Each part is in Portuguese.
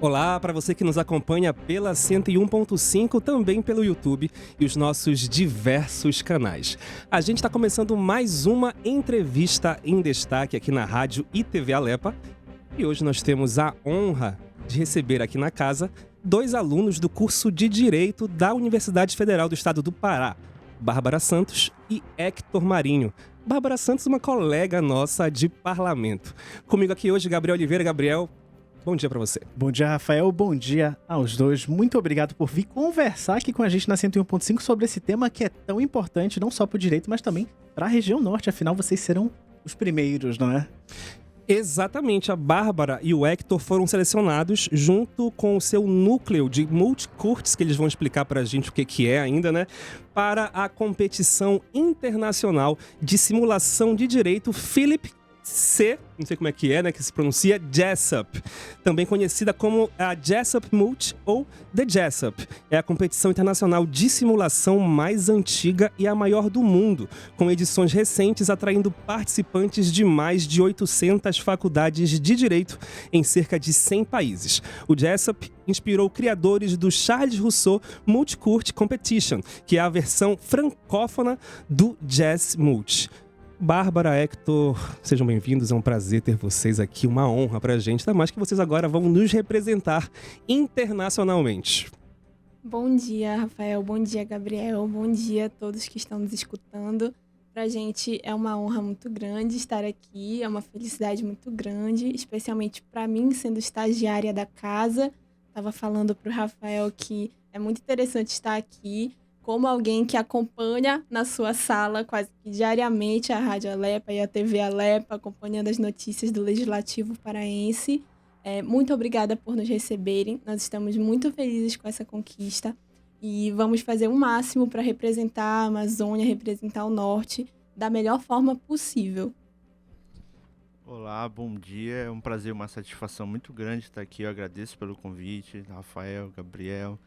Olá para você que nos acompanha pela 101.5, também pelo YouTube e os nossos diversos canais. A gente está começando mais uma entrevista em destaque aqui na Rádio e TV Alepa. E hoje nós temos a honra de receber aqui na casa dois alunos do curso de Direito da Universidade Federal do Estado do Pará, Bárbara Santos e Hector Marinho. Bárbara Santos, uma colega nossa de parlamento. Comigo aqui hoje, Gabriel Oliveira. Gabriel, bom dia para você. Bom dia, Rafael. Bom dia aos dois. Muito obrigado por vir conversar aqui com a gente na 101.5 sobre esse tema que é tão importante, não só para o direito, mas também para a região norte. Afinal, vocês serão os primeiros, não é? Exatamente, a Bárbara e o Hector foram selecionados junto com o seu núcleo de multicurtes, que eles vão explicar pra gente o que é ainda, né? Para a competição internacional de simulação de direito Philip C, não sei como é que é, né, que se pronuncia, Jessup, também conhecida como a Jessup Multi ou The Jessup. É a competição internacional de simulação mais antiga e a maior do mundo, com edições recentes atraindo participantes de mais de 800 faculdades de direito em cerca de 100 países. O Jessup inspirou criadores do Charles Rousseau Multicourt Competition, que é a versão francófona do Jazz Multi. Bárbara, Hector, sejam bem-vindos, é um prazer ter vocês aqui, uma honra pra gente, ainda mais que vocês agora vão nos representar internacionalmente. Bom dia, Rafael, bom dia, Gabriel, bom dia a todos que estão nos escutando. Pra gente é uma honra muito grande estar aqui, é uma felicidade muito grande, especialmente pra mim, sendo estagiária da casa. Estava falando pro Rafael que é muito interessante estar aqui, como alguém que acompanha na sua sala quase que diariamente a Rádio Alepa e a TV Alepa, acompanhando as notícias do Legislativo paraense. Muito obrigada por nos receberem. Nós estamos muito felizes com essa conquista e vamos fazer o máximo para representar a Amazônia, representar o Norte da melhor forma possível. Olá, bom dia. É um prazer, uma satisfação muito grande estar aqui. Eu agradeço pelo convite, Rafael, Gabriel.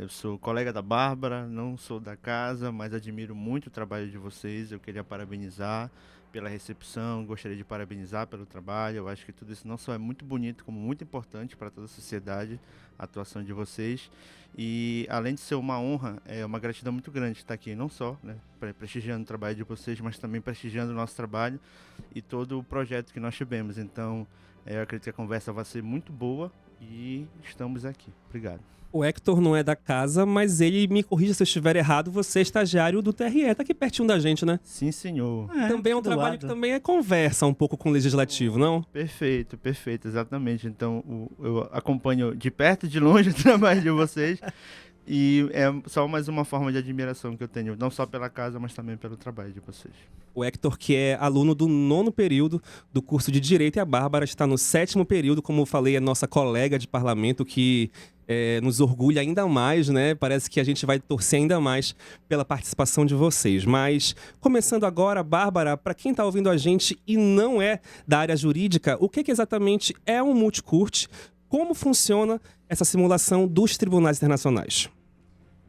Eu sou colega da Bárbara, não sou da casa, mas admiro muito o trabalho de vocês. Eu queria parabenizar pela recepção, gostaria de parabenizar pelo trabalho. Eu acho que tudo isso não só é muito bonito, como muito importante para toda a sociedade, a atuação de vocês. E além de ser uma honra, é uma gratidão muito grande estar aqui, não só, né, prestigiando o trabalho de vocês, mas também prestigiando o nosso trabalho e todo o projeto que nós tivemos. Então, eu acredito que a conversa vai ser muito boa e estamos aqui. Obrigado. O Hector não é da casa, mas ele me corrija se eu estiver errado, você é estagiário do TRE, tá aqui pertinho da gente, né? Sim, senhor. Também é um trabalho que também conversa um pouco com o Legislativo, não? Perfeito, exatamente. Então, eu acompanho de perto e de longe o trabalho de vocês e é só mais uma forma de admiração que eu tenho, não só pela casa, mas também pelo trabalho de vocês. O Hector, que é aluno do 9º período do curso de Direito, e a Bárbara está no 7º período, como eu falei, é nossa colega de parlamento que nos orgulha ainda mais, né? Parece que a gente vai torcer ainda mais pela participação de vocês. Mas, começando agora, Bárbara, para quem está ouvindo a gente e não é da área jurídica, o que exatamente é um multicourt? Como funciona essa simulação dos tribunais internacionais?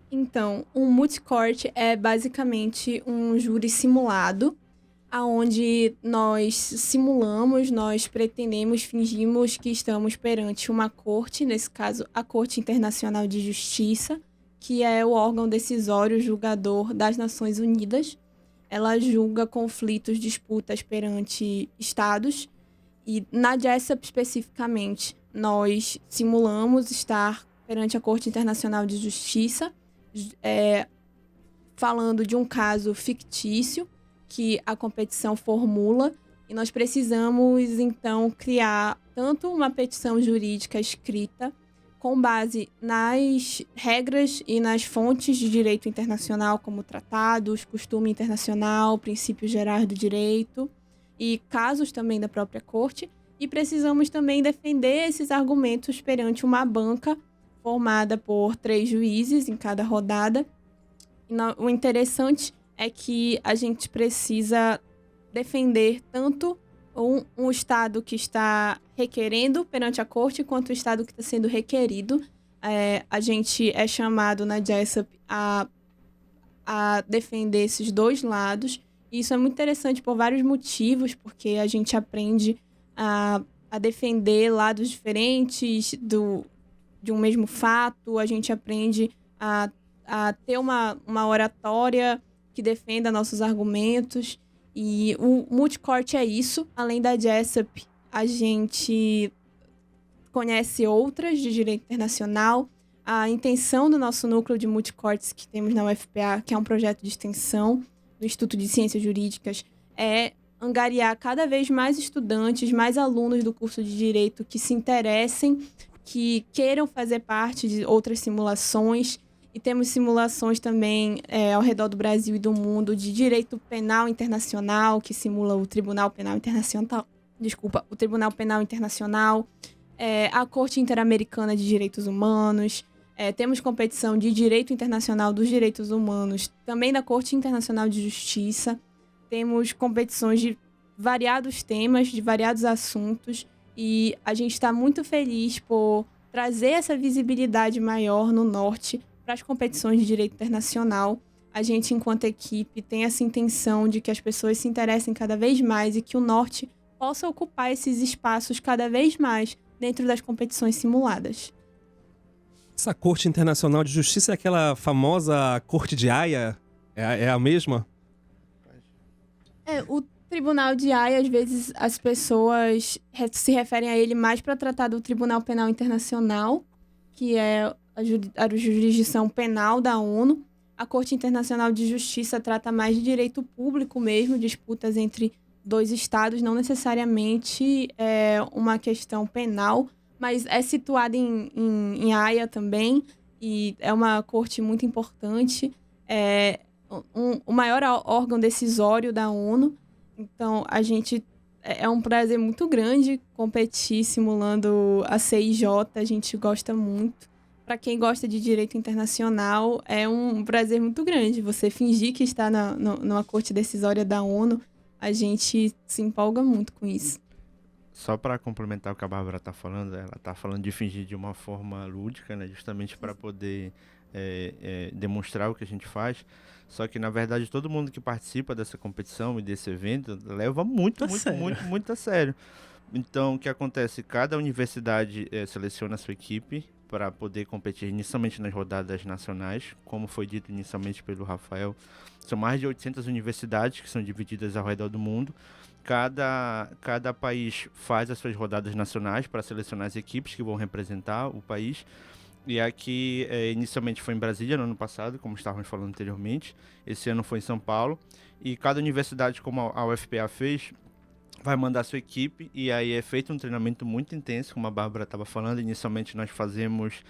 Então, um multicourt é basicamente um júri simulado, onde nós simulamos, nós pretendemos, fingimos que estamos perante uma corte, nesse caso a Corte Internacional de Justiça, que é o órgão decisório julgador das Nações Unidas. Ela julga conflitos, disputas perante estados e na Jessup especificamente nós simulamos estar perante a Corte Internacional de Justiça, falando de um caso fictício que a competição formula, e nós precisamos, então, criar tanto uma petição jurídica escrita, com base nas regras e nas fontes de direito internacional, como tratados, costume internacional, princípios gerais do direito, e casos também da própria corte, e precisamos também defender esses argumentos perante uma banca formada por 3 juízes em cada rodada. O interessante é que a gente precisa defender tanto um Estado que está requerendo perante a corte, quanto o Estado que está sendo requerido. A gente é chamado na Jessup a defender esses dois lados. E isso é muito interessante por vários motivos, porque a gente aprende a a defender lados diferentes de um mesmo fato, a gente aprende a ter uma oratória que defenda nossos argumentos. E o Multicorte é isso. Além da Jessup, a gente conhece outras de direito internacional. A intenção do nosso núcleo de multicortes que temos na UFPA, que é um projeto de extensão do Instituto de Ciências Jurídicas, é angariar cada vez mais estudantes, mais alunos do curso de Direito que se interessem, que queiram fazer parte de outras simulações. E temos simulações também ao redor do Brasil e do mundo de direito penal internacional, que simula o Tribunal Penal Internacional. O Tribunal Penal Internacional, a Corte Interamericana de Direitos Humanos. Temos competição de Direito Internacional dos Direitos Humanos, também da Corte Internacional de Justiça. Temos competições de variados temas, de variados assuntos. E a gente está muito feliz por trazer essa visibilidade maior no Norte para as competições de direito internacional. A gente, enquanto equipe, tem essa intenção de que as pessoas se interessem cada vez mais e que o Norte possa ocupar esses espaços cada vez mais dentro das competições simuladas. Essa Corte Internacional de Justiça é aquela famosa Corte de Haia? É a mesma? O Tribunal de Haia, às vezes, as pessoas se referem a ele mais para tratar do Tribunal Penal Internacional, que é a jurisdição penal da ONU. A Corte Internacional de Justiça trata mais de direito público mesmo, disputas entre dois estados, não necessariamente uma questão penal, mas é situada em Haia também, e é uma corte muito importante. É o maior órgão decisório da ONU. Então, é um prazer muito grande competir simulando a CIJ, a gente gosta muito. Para quem gosta de direito internacional, é um prazer muito grande. Você fingir que está numa corte decisória da ONU, a gente se empolga muito com isso. Só para complementar o que a Bárbara está falando, ela está falando de fingir de uma forma lúdica, né, justamente para poder demonstrar o que a gente faz. Só que, na verdade, todo mundo que participa dessa competição e desse evento leva muito a sério. Então, o que acontece? Cada universidade seleciona a sua equipe para poder competir inicialmente nas rodadas nacionais, como foi dito inicialmente pelo Rafael. São mais de 800 universidades que são divididas ao redor do mundo. Cada país faz as suas rodadas nacionais para selecionar as equipes que vão representar o país. E aqui, inicialmente foi em Brasília, no ano passado, como estávamos falando anteriormente. Esse ano foi em São Paulo. E cada universidade, como a UFPA fez, vai mandar sua equipe, e aí é feito um treinamento muito intenso, como a Bárbara estava falando. Inicialmente nós fazemos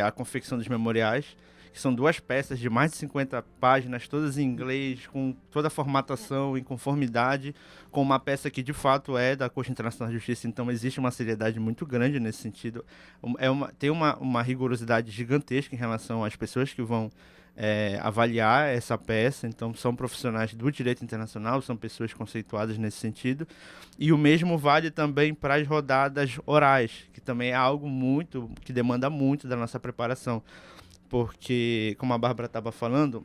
a confecção dos memoriais, que são 2 peças de mais de 50 páginas, todas em inglês, com toda a formatação em conformidade, com uma peça que de fato é da Corte Internacional de Justiça. Então existe uma seriedade muito grande nesse sentido. Tem uma rigorosidade gigantesca em relação às pessoas que vão avaliar essa peça. Então são profissionais do direito internacional, são pessoas conceituadas nesse sentido. E o mesmo vale também para as rodadas orais, que também é algo que demanda muito da nossa preparação. Porque, como a Bárbara estava falando,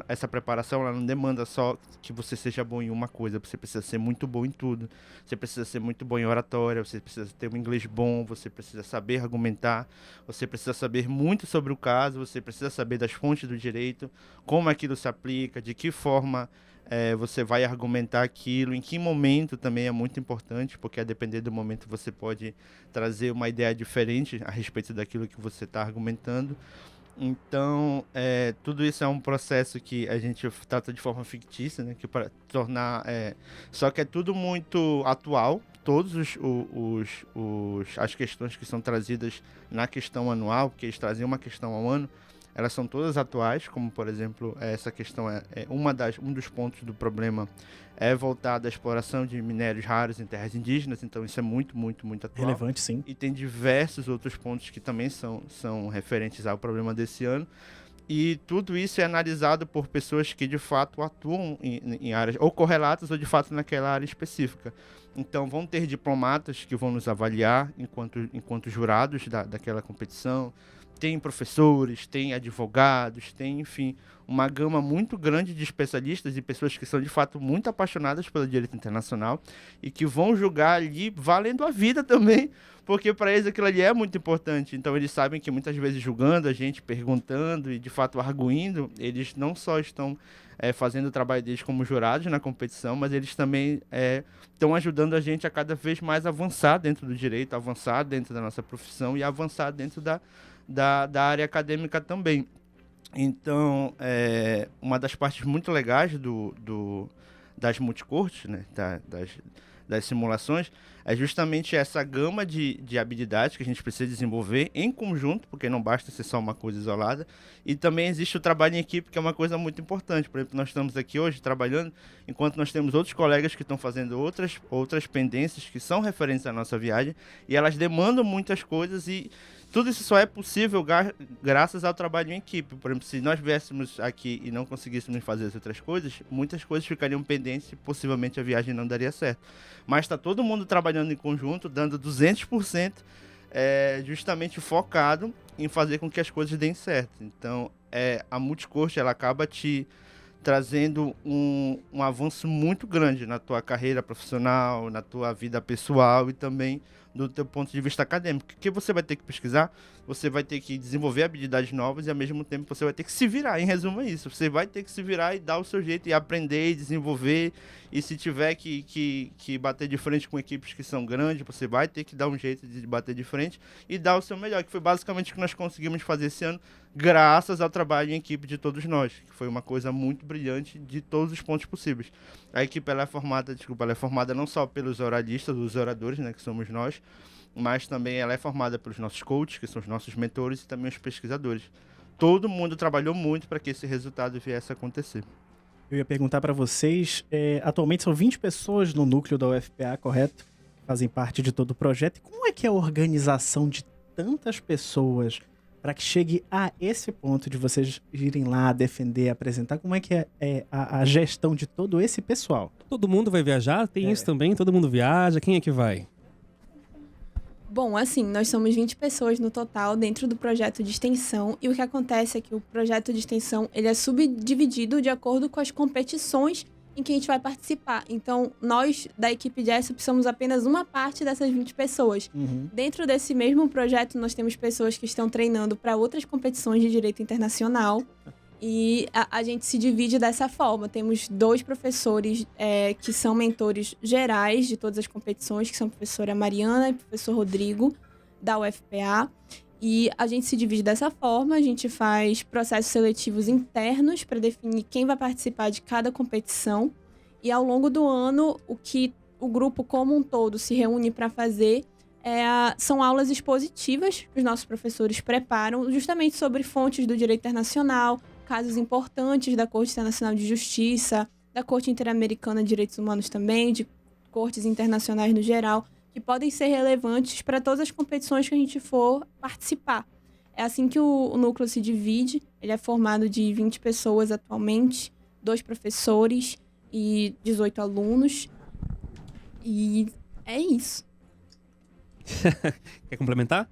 essa preparação ela não demanda só que você seja bom em uma coisa, você precisa ser muito bom em tudo. Você precisa ser muito bom em oratória, você precisa ter um inglês bom, você precisa saber argumentar, você precisa saber muito sobre o caso, você precisa saber das fontes do direito, como aquilo se aplica, de que forma você vai argumentar aquilo, em que momento também é muito importante, porque a depender do momento você pode trazer uma ideia diferente a respeito daquilo que você está argumentando. Então, tudo isso é um processo que a gente trata de forma fictícia, né, que para tornar... só que é tudo muito atual. Todas as questões que são trazidas na questão anual, porque eles trazem uma questão ao ano, elas são todas atuais, como, por exemplo, essa questão um dos pontos do problema é voltado à exploração de minérios raros em terras indígenas. Então isso é muito atual. Relevante, sim. E tem diversos outros pontos que também são referentes ao problema desse ano. E tudo isso é analisado por pessoas que de fato atuam em áreas ou correlatas ou de fato naquela área específica. Então vão ter diplomatas que vão nos avaliar enquanto jurados daquela competição. tem professores, tem advogados, tem, enfim, uma gama muito grande de especialistas e pessoas que são, de fato, muito apaixonadas pelo direito internacional e que vão julgar ali valendo a vida também, porque para eles aquilo ali é muito importante. Então, eles sabem que muitas vezes julgando a gente, perguntando e, de fato, arguindo, eles não só estão fazendo o trabalho deles como jurados na competição, mas eles também estão ajudando a gente a cada vez mais avançar dentro do direito, avançar dentro da nossa profissão e avançar dentro da área acadêmica também. Então, uma das partes muito legais das multicortes, né, das simulações, é justamente essa gama de habilidades que a gente precisa desenvolver em conjunto, porque não basta ser só uma coisa isolada, e também existe o trabalho em equipe, que é uma coisa muito importante. Por exemplo, nós estamos aqui hoje trabalhando, enquanto nós temos outros colegas que estão fazendo outras pendências que são referentes à nossa viagem, e elas demandam muitas coisas, e tudo isso só é possível graças ao trabalho em equipe. Por exemplo, se nós viéssemos aqui e não conseguíssemos fazer as outras coisas, muitas coisas ficariam pendentes e possivelmente a viagem não daria certo. Mas está todo mundo trabalhando em conjunto, dando 200%, justamente focado em fazer com que as coisas deem certo. Então, a multicorte, ela acaba te trazendo um avanço muito grande na tua carreira profissional, na tua vida pessoal e também do teu ponto de vista acadêmico. O que você vai ter que pesquisar, você vai ter que desenvolver habilidades novas e, ao mesmo tempo, você vai ter que se virar. Em resumo, é isso. Você vai ter que se virar e dar o seu jeito e aprender e desenvolver. E se tiver que bater de frente com equipes que são grandes, você vai ter que dar um jeito de bater de frente e dar o seu melhor, que foi basicamente o que nós conseguimos fazer esse ano, graças ao trabalho em equipe de todos nós, que foi uma coisa muito brilhante de todos os pontos possíveis. A equipe ela é formada não só pelos oralistas, os oradores, né, que somos nós, mas também ela é formada pelos nossos coaches, que são os nossos mentores, e também os pesquisadores. Todo mundo trabalhou muito para que esse resultado viesse a acontecer. Eu ia perguntar para vocês, atualmente são 20 pessoas no núcleo da UFPA, correto? Fazem parte de todo o projeto. E como é que é a organização de tantas pessoas para que chegue a esse ponto de vocês irem lá defender, apresentar? Como é que é a gestão de todo esse pessoal? Todo mundo vai viajar? Tem isso também? Todo mundo viaja? Quem é que vai? Bom, assim, nós somos 20 pessoas no total dentro do projeto de extensão, e o que acontece é que o projeto de extensão ele é subdividido de acordo com as competições em que a gente vai participar. Então, nós da equipe de ESSOP somos apenas uma parte dessas 20 pessoas. Uhum. Dentro desse mesmo projeto, nós temos pessoas que estão treinando para outras competições de direito internacional, e a gente se divide dessa forma. Temos 2 professores que são mentores gerais de todas as competições, que são a professora Mariana e o professor Rodrigo, da UFPA. E a gente se divide dessa forma, a gente faz processos seletivos internos para definir quem vai participar de cada competição. E ao longo do ano, o que o grupo como um todo se reúne para fazer são aulas expositivas que os nossos professores preparam justamente sobre fontes do direito internacional, casos importantes da Corte Internacional de Justiça, da Corte Interamericana de Direitos Humanos também, de cortes internacionais no geral, que podem ser relevantes para todas as competições que a gente for participar. É assim que o núcleo se divide. Ele é formado de 20 pessoas atualmente, 2 professores e 18 alunos. E é isso. Quer complementar?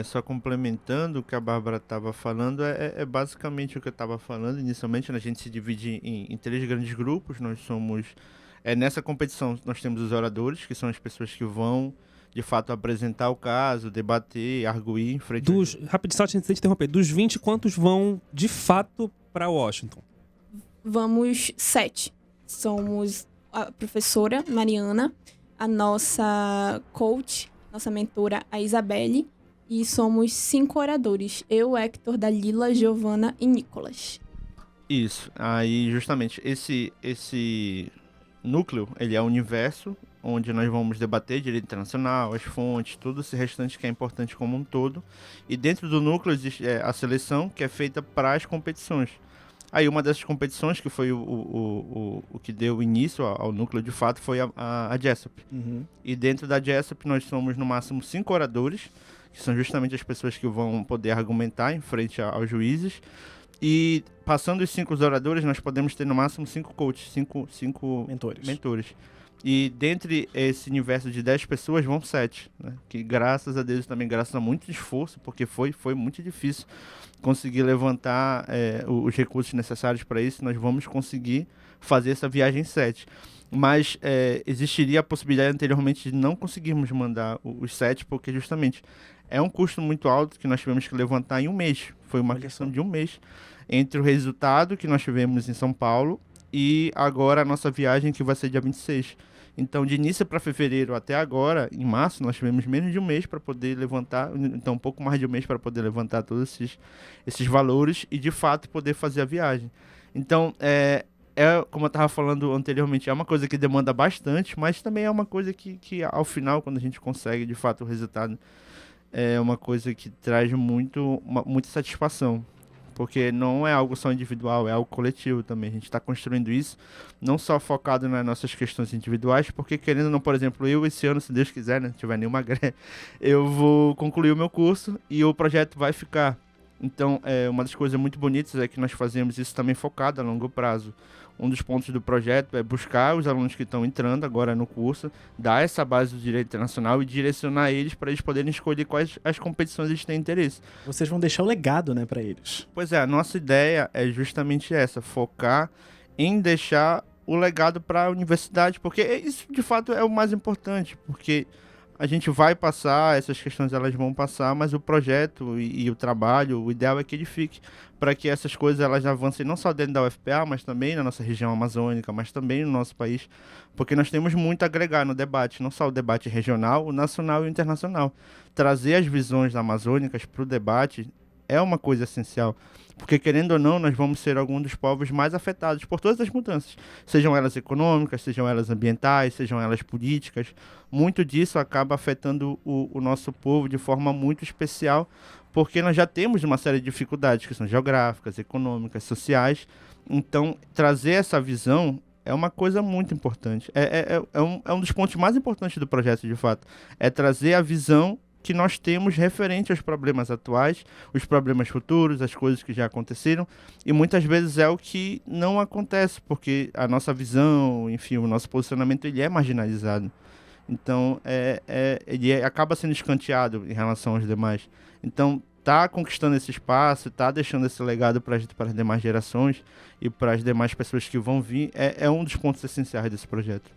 Só complementando o que a Bárbara estava falando, é basicamente o que eu estava falando inicialmente, né? A gente se divide em 3 grandes grupos. Nós somos... nessa competição, nós temos os oradores, que são as pessoas que vão, de fato, apresentar o caso, debater, arguir em frente... Rapidinho, só te interromper. Dos 20, quantos vão, de fato, para Washington? Vamos 7. Somos a professora Mariana, a nossa coach, nossa mentora, a Isabelle, e somos 5 oradores. Eu, Hector, Dalila, Giovana e Nicolas. Isso. Aí, justamente, esse núcleo, ele é o universo onde nós vamos debater direito internacional, as fontes, tudo esse restante que é importante como um todo. E dentro do núcleo existe a seleção, que é feita para as competições. Aí uma dessas competições, que foi o que deu início ao núcleo de fato, foi a JESSOP. Uhum. E dentro da JESSOP nós somos no máximo 5 oradores, que são justamente as pessoas que vão poder argumentar em frente aos juízes. E passando os 5 oradores, nós podemos ter no máximo 5 coaches, 5 Mentores. mentores. E dentre esse universo de 10 pessoas vão 7, né? Que graças a Deus também, graças a muito esforço, porque foi muito difícil conseguir levantar os recursos necessários para isso, nós vamos conseguir fazer essa viagem 7. Mas existiria a possibilidade anteriormente de não conseguirmos mandar os 7, porque justamente é um custo muito alto que nós tivemos que levantar em um mês. Foi uma questão de um mês entre o resultado que nós tivemos em São Paulo e agora a nossa viagem, que vai ser dia 26. Então, de início para fevereiro até agora, em março, nós tivemos menos de um mês para poder levantar, então um pouco mais de um mês para poder levantar todos esses valores e, de fato, poder fazer a viagem. Então, como eu estava falando anteriormente, é uma coisa que demanda bastante, mas também é uma coisa que ao final, quando a gente consegue, de fato, o resultado, é uma coisa que traz muita satisfação. Porque não é algo só individual, é algo coletivo também. A gente está construindo isso, não só focado nas nossas questões individuais, porque querendo ou não, por exemplo, eu esse ano, se Deus quiser, né, não tiver nenhuma greve, eu vou concluir o meu curso e o projeto vai ficar. Então, uma das coisas muito bonitas é que nós fazemos isso também focado a longo prazo. Um dos pontos do projeto é buscar os alunos que estão entrando agora no curso, dar essa base do direito internacional e direcionar eles para eles poderem escolher quais as competições eles têm interesse. Vocês vão deixar o legado, né, para eles. Pois é, a nossa ideia é justamente essa, focar em deixar o legado para a universidade, porque isso de fato é o mais importante, porque a gente vai passar, essas questões elas vão passar, mas o projeto e o trabalho, o ideal é que ele fique, para que essas coisas elas avancem não só dentro da UFPA, mas também na nossa região amazônica, mas também no nosso país, porque nós temos muito a agregar no debate, não só o debate regional, o nacional e o internacional. Trazer as visões amazônicas para o debate é uma coisa essencial, porque querendo ou não, nós vamos ser algum dos povos mais afetados por todas as mudanças, sejam elas econômicas, sejam elas ambientais, sejam elas políticas. Muito disso acaba afetando o nosso povo de forma muito especial, porque nós já temos uma série de dificuldades que são geográficas, econômicas, sociais. Então, trazer essa visão é uma coisa muito importante. É um dos pontos mais importantes do projeto, de fato. É trazer a visão que nós temos referente aos problemas atuais, os problemas futuros, as coisas que já aconteceram, e muitas vezes é o que não acontece, porque a nossa visão, enfim, o nosso posicionamento, ele é marginalizado. Então, ele acaba sendo escanteado em relação aos demais. Então, tá conquistando esse espaço, tá deixando esse legado para as demais gerações e para as demais pessoas que vão vir, é um dos pontos essenciais desse projeto.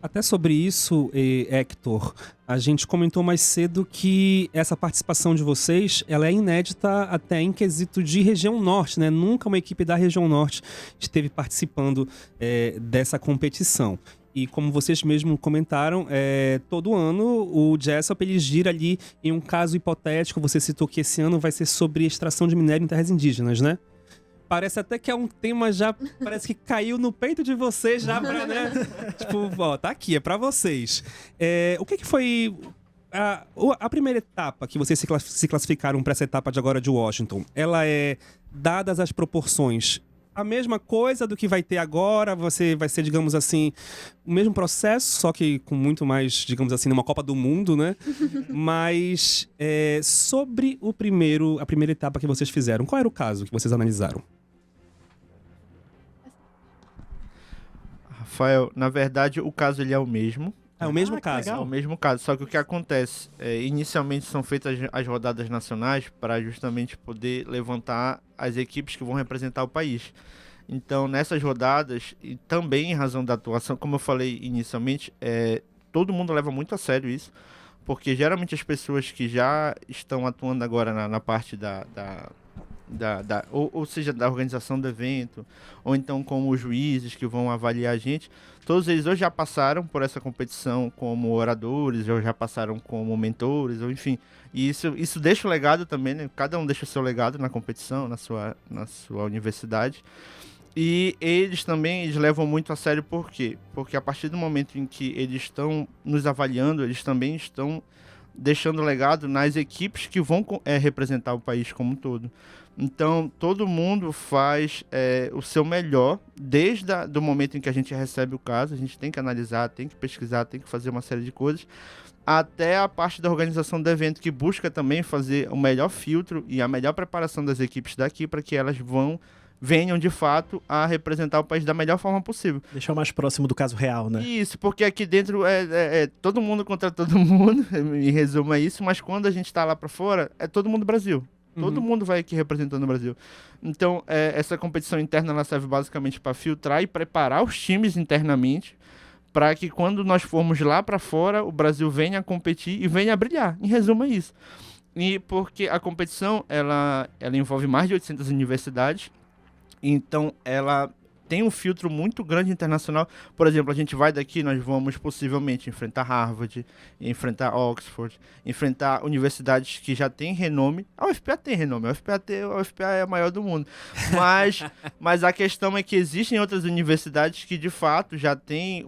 Até sobre isso, Hector, a gente comentou mais cedo que essa participação de vocês, ela é inédita até em quesito de região norte, né? Nunca uma equipe da região norte esteve participando dessa competição. E como vocês mesmos comentaram, todo ano o Jessup ele gira ali em um caso hipotético. Você citou que esse ano vai ser sobre extração de minério em terras indígenas, né? Parece até que é um tema já, parece que caiu no peito de vocês já pra, né? Tipo, ó, tá aqui, é pra vocês. O que foi a primeira etapa que vocês se classificaram pra essa etapa de agora de Washington? Ela é, dadas as proporções, a mesma coisa do que vai ter agora? Vai ser, digamos assim, o mesmo processo, só que com muito mais, digamos assim, numa Copa do Mundo, né? Mas sobre a primeira etapa que vocês fizeram, qual era o caso que vocês analisaram? Rafael, na verdade, o caso ele é o mesmo. É o mesmo caso. legal. É o mesmo caso, só que o que acontece, inicialmente são feitas as rodadas nacionais para justamente poder levantar as equipes que vão representar o país. Então, nessas rodadas, e também em razão da atuação, como eu falei inicialmente, todo mundo leva muito a sério isso, porque geralmente as pessoas que já estão atuando agora na parte ou seja, da organização do evento, ou então como os juízes que vão avaliar a gente, todos eles ou já passaram por essa competição como oradores, ou já passaram como mentores, ou enfim. E isso deixa o legado também, né? Cada um deixa o seu legado na competição, na sua universidade. E eles levam muito a sério, por quê? Porque a partir do momento em que eles estão nos avaliando, eles também estão deixando legado nas equipes que vão representar o país como um todo. Então, todo mundo faz o seu melhor, desde do momento em que a gente recebe o caso, a gente tem que analisar, tem que pesquisar, tem que fazer uma série de coisas, até a parte da organização do evento, que busca também fazer o melhor filtro e a melhor preparação das equipes daqui, para que elas vão venham, de fato, a representar o país da melhor forma possível. Deixar o mais próximo do caso real, né? Isso, porque aqui dentro é todo mundo contra todo mundo, em resumo é isso, mas quando a gente tá lá para fora, é todo mundo Brasil. Todo mundo vai aqui representando o Brasil. Então, essa competição interna ela serve basicamente para filtrar e preparar os times internamente, para que quando nós formos lá para fora, o Brasil venha a competir e venha a brilhar. Em resumo, é isso. E porque a competição ela envolve mais de 800 universidades, então ela tem um filtro muito grande internacional. Por exemplo, a gente vai daqui, nós vamos possivelmente enfrentar Harvard, enfrentar Oxford, enfrentar universidades que já têm renome. A UFPA tem renome, a UFPA é a maior do mundo. Mas a questão é que existem outras universidades que, de fato, já têm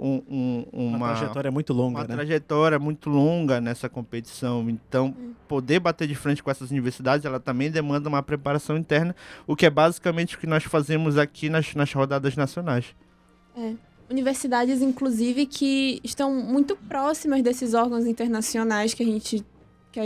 uma trajetória muito longa, uma né? trajetória muito longa nessa competição. Então, poder bater de frente com essas universidades, ela também demanda uma preparação interna, o que é basicamente o que nós fazemos aqui nas rodadas nacionais. Universidades, inclusive, que estão muito próximas desses órgãos internacionais que a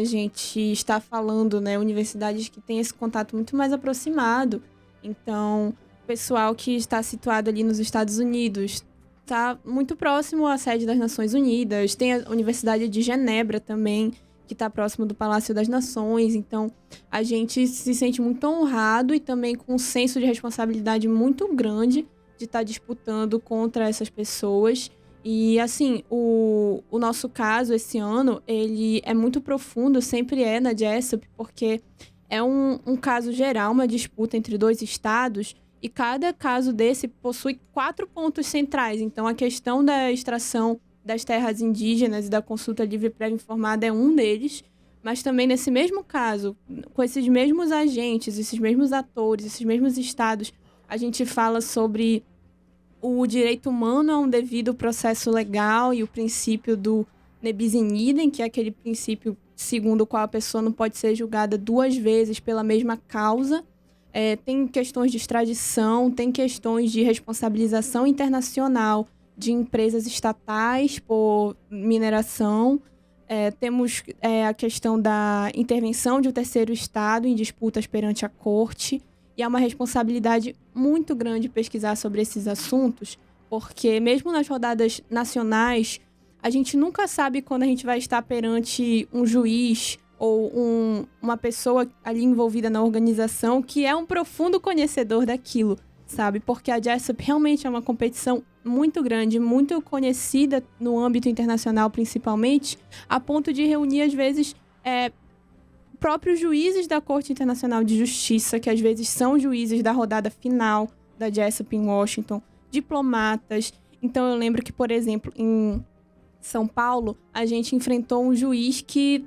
gente está falando, né? Universidades que têm esse contato muito mais aproximado. Então, o pessoal que está situado ali nos Estados Unidos está muito próximo à sede das Nações Unidas. Tem a Universidade de Genebra também, que está próximo do Palácio das Nações. Então, a gente se sente muito honrado e também com um senso de responsabilidade muito grande de estar disputando contra essas pessoas. E, assim, o nosso caso esse ano, ele é muito profundo, sempre é na Jessup, porque é um caso geral, uma disputa entre 2 estados, e cada caso desse possui 4 pontos centrais. Então, a questão da extração das terras indígenas e da consulta livre prévia informada é um deles, mas também nesse mesmo caso, com esses mesmos agentes, esses mesmos atores, esses mesmos estados, a gente fala sobre o direito humano a um devido processo legal e o princípio do nebis in idem, que é aquele princípio segundo o qual a pessoa não pode ser julgada 2 vezes pela mesma causa. Tem questões de extradição, tem questões de responsabilização internacional de empresas estatais por mineração. Temos a questão da intervenção de um terceiro estado em disputas perante a corte. E é uma responsabilidade muito grande pesquisar sobre esses assuntos, porque mesmo nas rodadas nacionais, a gente nunca sabe quando a gente vai estar perante um juiz ou uma pessoa ali envolvida na organização que é um profundo conhecedor daquilo, sabe? Porque a Jessup realmente é uma competição muito grande, muito conhecida no âmbito internacional principalmente, a ponto de reunir, às vezes, próprios juízes da Corte Internacional de Justiça, que às vezes são juízes da rodada final da Jessup em Washington, diplomatas. Então eu lembro que, por exemplo, em São Paulo, a gente enfrentou um juiz que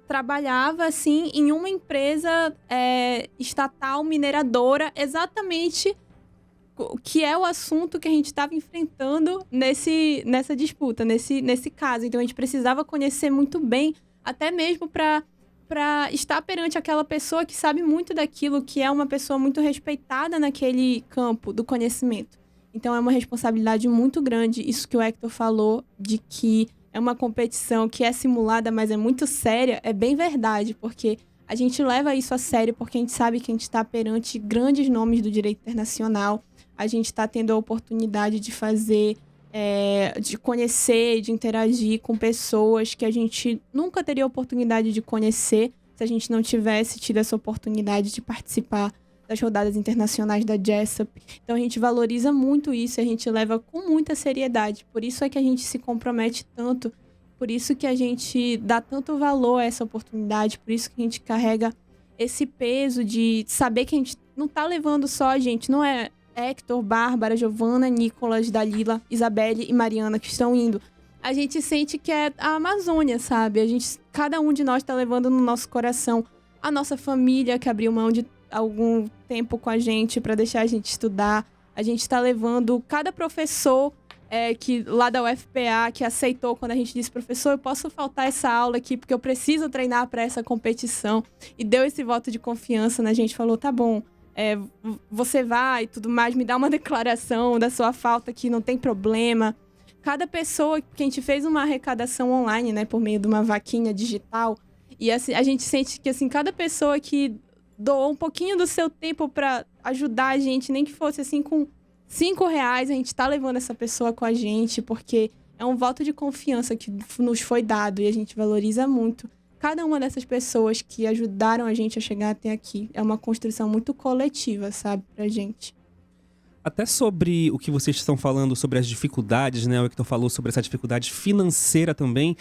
trabalhava, assim, em uma empresa estatal mineradora, exatamente que é o assunto que a gente estava enfrentando nessa disputa, nesse caso. Então a gente precisava conhecer muito bem, até mesmo para estar perante aquela pessoa que sabe muito daquilo, que é uma pessoa muito respeitada naquele campo do conhecimento. Então é uma responsabilidade muito grande, isso que o Hector falou, de que é uma competição que é simulada, mas é muito séria, é bem verdade, porque a gente leva isso a sério, porque a gente sabe que a gente está perante grandes nomes do direito internacional, a gente está tendo a oportunidade de fazer, de conhecer, de interagir com pessoas que a gente nunca teria a oportunidade de conhecer se a gente não tivesse tido essa oportunidade de participar das rodadas internacionais da Jessup. Então a gente valoriza muito isso e a gente leva com muita seriedade. Por isso é que a gente se compromete tanto, por isso que a gente dá tanto valor a essa oportunidade, por isso que a gente carrega esse peso de saber que a gente não está levando só a gente, não é Hector, Bárbara, Giovana, Nicolas, Dalila, Isabelle e Mariana que estão indo. A gente sente que é a Amazônia, sabe? Cada um de nós está levando no nosso coração a nossa família, que abriu mão de algum tempo com a gente para deixar a gente estudar. A gente está levando cada professor que lá da UFPA que aceitou quando a gente disse: professor, eu posso faltar essa aula aqui porque eu preciso treinar para essa competição. E deu esse voto de confiança na gente, falou: tá bom, você vai e tudo mais, me dá uma declaração da sua falta que não tem problema. Cada pessoa, que a gente fez uma arrecadação online, né, por meio de uma vaquinha digital, e assim, a gente sente que assim, cada pessoa que doou um pouquinho do seu tempo para ajudar a gente, nem que fosse assim com R$5, a gente tá levando essa pessoa com a gente, porque é um voto de confiança que nos foi dado e a gente valoriza muito cada uma dessas pessoas que ajudaram a gente a chegar até aqui. É uma construção muito coletiva, sabe, pra gente. Até sobre o que vocês estão falando sobre as dificuldades, né? O Hector falou sobre essa dificuldade financeira também.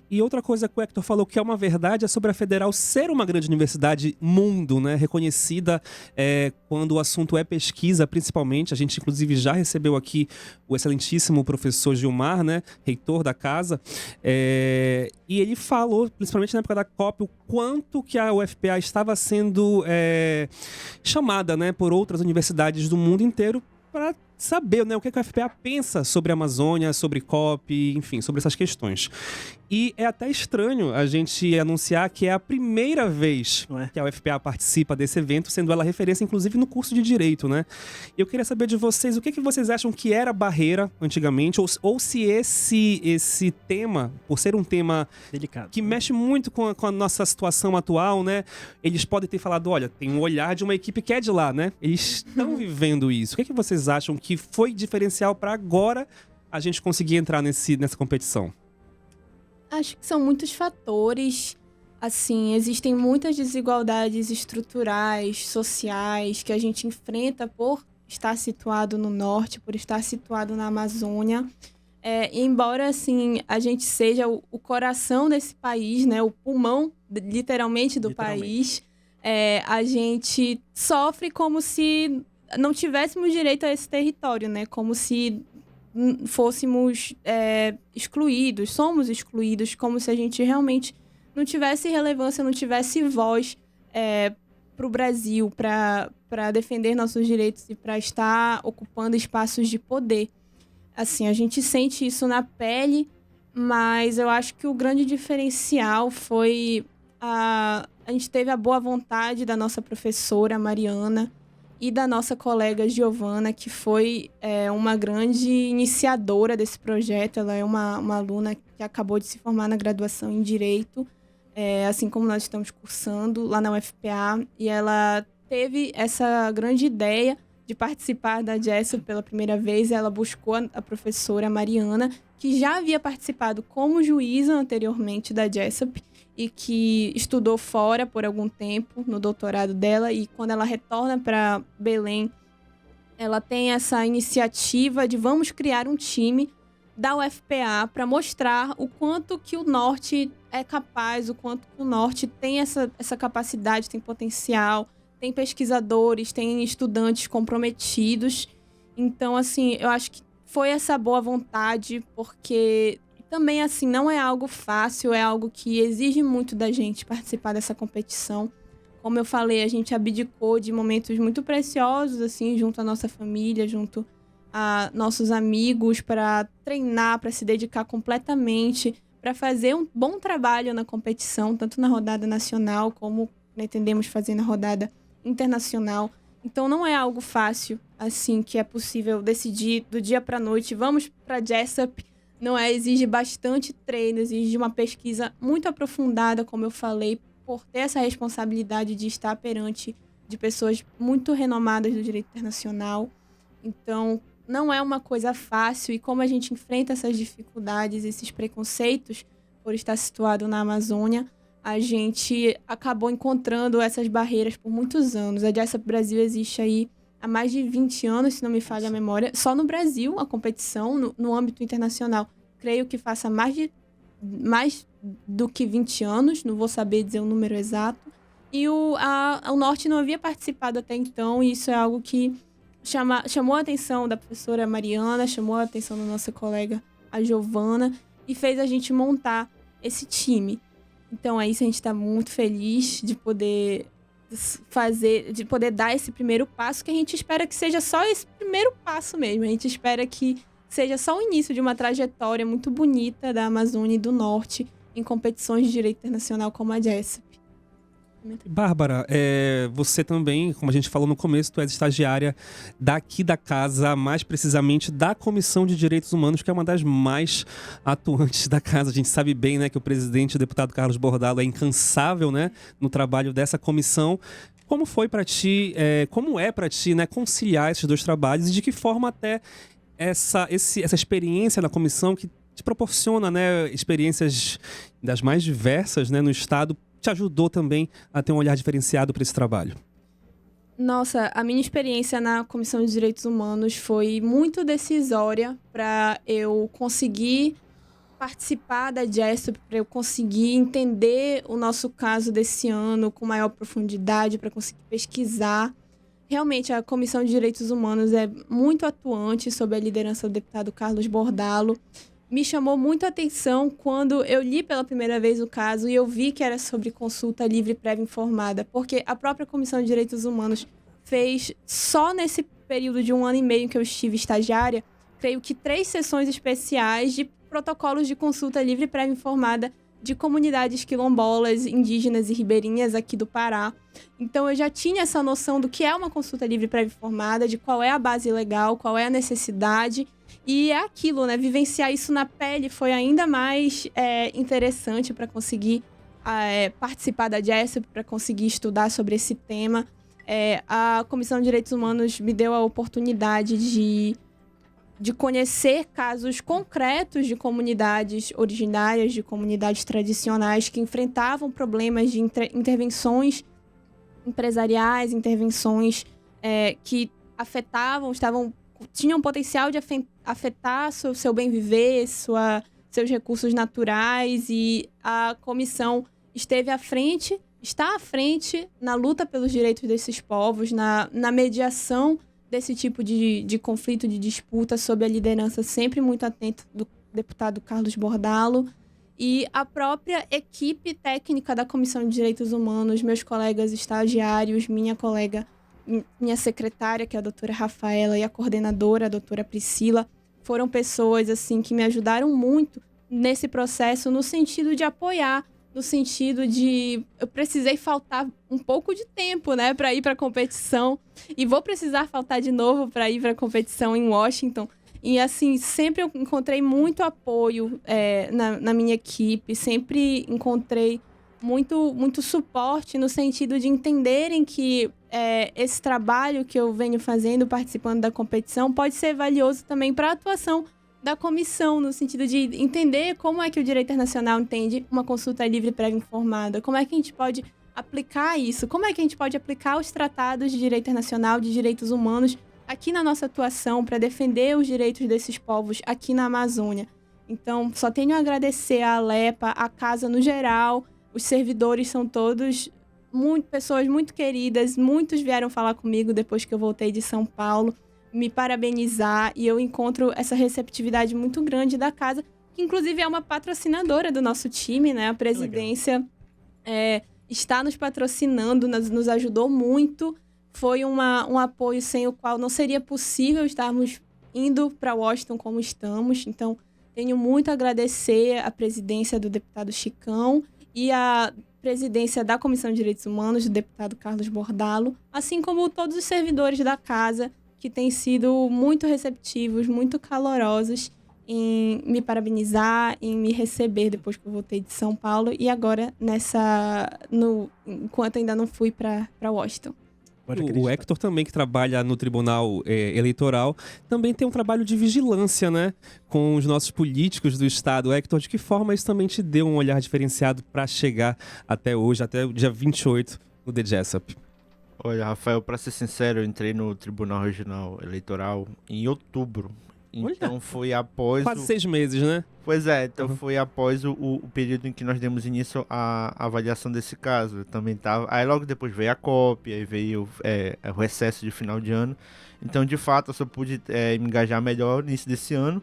E outra coisa que o Hector falou que é uma verdade é sobre a Federal ser uma grande universidade mundo, né? Reconhecida quando o assunto é pesquisa, principalmente. A gente, inclusive, já recebeu aqui o excelentíssimo professor Gilmar, né? Reitor da casa. E ele falou, principalmente na época da COP, o quanto que a UFPA estava sendo chamada, né? Por outras universidades do mundo inteiro para saber, né, o que a UFPA pensa sobre a Amazônia, sobre COP, enfim, sobre essas questões. E é até estranho a gente anunciar que é a primeira vez que a UFPA participa desse evento, sendo ela referência, inclusive, no curso de Direito, né? Eu queria saber de vocês, o que vocês acham que era barreira antigamente, ou se esse tema, por ser um tema delicado, que mexe muito com a nossa situação atual, né? Eles podem ter falado, olha, tem um olhar de uma equipe que é de lá, né? Eles estão vivendo isso. O que vocês acham que foi diferencial para agora a gente conseguir entrar nessa competição? Acho que são muitos fatores. Assim, existem muitas desigualdades estruturais, sociais, que a gente enfrenta por estar situado no norte, por estar situado na Amazônia. Embora, assim, a gente seja o coração desse país, né, o pulmão, literalmente, do país, a gente sofre como se não tivéssemos direito a esse território, né? Como se fôssemos excluídos, somos excluídos, como se a gente realmente não tivesse relevância, não tivesse voz para o Brasil, para defender nossos direitos e para estar ocupando espaços de poder. Assim, a gente sente isso na pele, mas eu acho que o grande diferencial foi a gente teve a boa vontade da nossa professora Mariana e da nossa colega Giovana, que foi uma grande iniciadora desse projeto. Ela é uma aluna que acabou de se formar na graduação em Direito, assim como nós estamos cursando lá na UFPA. E ela teve essa grande ideia de participar da JESSOP pela primeira vez. Ela buscou a professora Mariana, que já havia participado como juíza anteriormente da JESSOP, e que estudou fora por algum tempo no doutorado dela, e quando ela retorna para Belém, ela tem essa iniciativa de vamos criar um time da UFPA para mostrar o quanto que o Norte é capaz, o quanto que o Norte tem essa capacidade, tem potencial, tem pesquisadores, tem estudantes comprometidos. Então, assim, eu acho que foi essa boa vontade, porque também, assim, não é algo fácil, é algo que exige muito da gente participar dessa competição. Como eu falei, a gente abdicou de momentos muito preciosos, assim, junto à nossa família, junto a nossos amigos, para treinar, para se dedicar completamente, para fazer um bom trabalho na competição, tanto na rodada nacional, como pretendemos fazer na rodada internacional. Então, não é algo fácil, assim, que é possível decidir do dia para a noite, vamos para a JESSOP. Não exige bastante treino, exige uma pesquisa muito aprofundada, como eu falei, por ter essa responsabilidade de estar perante de pessoas muito renomadas do direito internacional. Então, não é uma coisa fácil, e como a gente enfrenta essas dificuldades, esses preconceitos por estar situado na Amazônia, a gente acabou encontrando essas barreiras por muitos anos. A JESSOP Brasil existe aí há mais de 20 anos, se não me falha a memória. Só no Brasil, a competição, no âmbito internacional, creio que faça mais do que 20 anos, não vou saber dizer o número exato. E o Norte não havia participado até então, e isso é algo que chamou a atenção da professora Mariana, chamou a atenção da nossa colega, a Giovana, e fez a gente montar esse time. Então, é isso, a gente está muito feliz de poder dar esse primeiro passo, que a gente espera que seja só esse primeiro passo mesmo. A gente espera que seja só o início de uma trajetória muito bonita da Amazônia e do Norte em competições de direito internacional como a JESSOP. Bárbara, você também, como a gente falou no começo, tu és estagiária daqui da casa, mais precisamente da Comissão de Direitos Humanos, que é uma das mais atuantes da casa. A gente sabe bem, né, que o presidente, o deputado Carlos Bordalo, é incansável, né, no trabalho dessa comissão. Como foi para ti, como é para ti, né, conciliar esses dois trabalhos e de que forma até essa experiência na comissão que te proporciona, né, experiências das mais diversas, né, no estado, te ajudou também a ter um olhar diferenciado para esse trabalho? Nossa, a minha experiência na Comissão de Direitos Humanos foi muito decisória para eu conseguir participar da JESTOP, para eu conseguir entender o nosso caso desse ano com maior profundidade, para conseguir pesquisar. Realmente, a Comissão de Direitos Humanos é muito atuante sob a liderança do deputado Carlos Bordalo. Me chamou muito a atenção quando eu li pela primeira vez o caso e eu vi que era sobre consulta livre prévia informada, porque a própria Comissão de Direitos Humanos fez, só nesse período de 1 ano e meio que eu estive estagiária, creio que 3 sessões especiais de protocolos de consulta livre prévia informada de comunidades quilombolas, indígenas e ribeirinhas aqui do Pará. Então eu já tinha essa noção do que é uma consulta livre prévia informada, de qual é a base legal, qual é a necessidade. E é aquilo, né? Vivenciar isso na pele foi ainda mais interessante para conseguir participar da JESTOP, para conseguir estudar sobre esse tema. A Comissão de Direitos Humanos me deu a oportunidade de conhecer casos concretos de comunidades originárias, de comunidades tradicionais que enfrentavam problemas de intervenções empresariais, intervenções que afetavam, tinham potencial de afetar seu bem viver, seus recursos naturais, e a comissão está à frente na luta pelos direitos desses povos, na mediação desse tipo de conflito, de disputa, sob a liderança sempre muito atenta do deputado Carlos Bordalo. E a própria equipe técnica da Comissão de Direitos Humanos, meus colegas estagiários, minha secretária, que é a doutora Rafaela, e a coordenadora, a doutora Priscila, foram pessoas assim que me ajudaram muito nesse processo, no sentido de apoiar, no sentido de eu precisei faltar um pouco de tempo, né, para ir para a competição, e vou precisar faltar de novo para ir para a competição em Washington. E assim, sempre eu encontrei muito apoio na minha equipe, sempre encontrei muito suporte no sentido de entenderem que esse trabalho que eu venho fazendo, participando da competição, pode ser valioso também para a atuação da comissão, no sentido de entender como é que o direito internacional entende uma consulta livre prévia informada, como é que a gente pode aplicar isso, como é que a gente pode aplicar os tratados de direito internacional, de direitos humanos, aqui na nossa atuação para defender os direitos desses povos aqui na Amazônia. Então, só tenho a agradecer à Alepa, à casa no geral. Os servidores são todos pessoas muito queridas, muitos vieram falar comigo depois que eu voltei de São Paulo, me parabenizar, e eu encontro essa receptividade muito grande da casa, que inclusive é uma patrocinadora do nosso time, né? A presidência está nos patrocinando, nos ajudou muito. Foi um apoio sem o qual não seria possível estarmos indo para Washington como estamos. Então, tenho muito a agradecer a presidência do deputado Chicão e a presidência da Comissão de Direitos Humanos, do deputado Carlos Bordalo, assim como todos os servidores da casa, que têm sido muito receptivos, muito calorosos em me parabenizar, em me receber depois que eu voltei de São Paulo, e agora enquanto ainda não fui para Washington. O Hector também, que trabalha no Tribunal Eleitoral, também tem um trabalho de vigilância, né, com os nossos políticos do Estado. Hector, de que forma isso também te deu um olhar diferenciado para chegar até hoje, até o dia 28 no The JESTOP? Olha, Rafael, para ser sincero, eu entrei no Tribunal Regional Eleitoral em outubro. Então foi após... Quase 6 meses, né? Pois é, então foi após o período em que nós demos início à avaliação desse caso. Eu também tava... Aí logo depois veio a COP, aí veio o recesso de final de ano. Então, de fato, eu só pude me engajar melhor no início desse ano.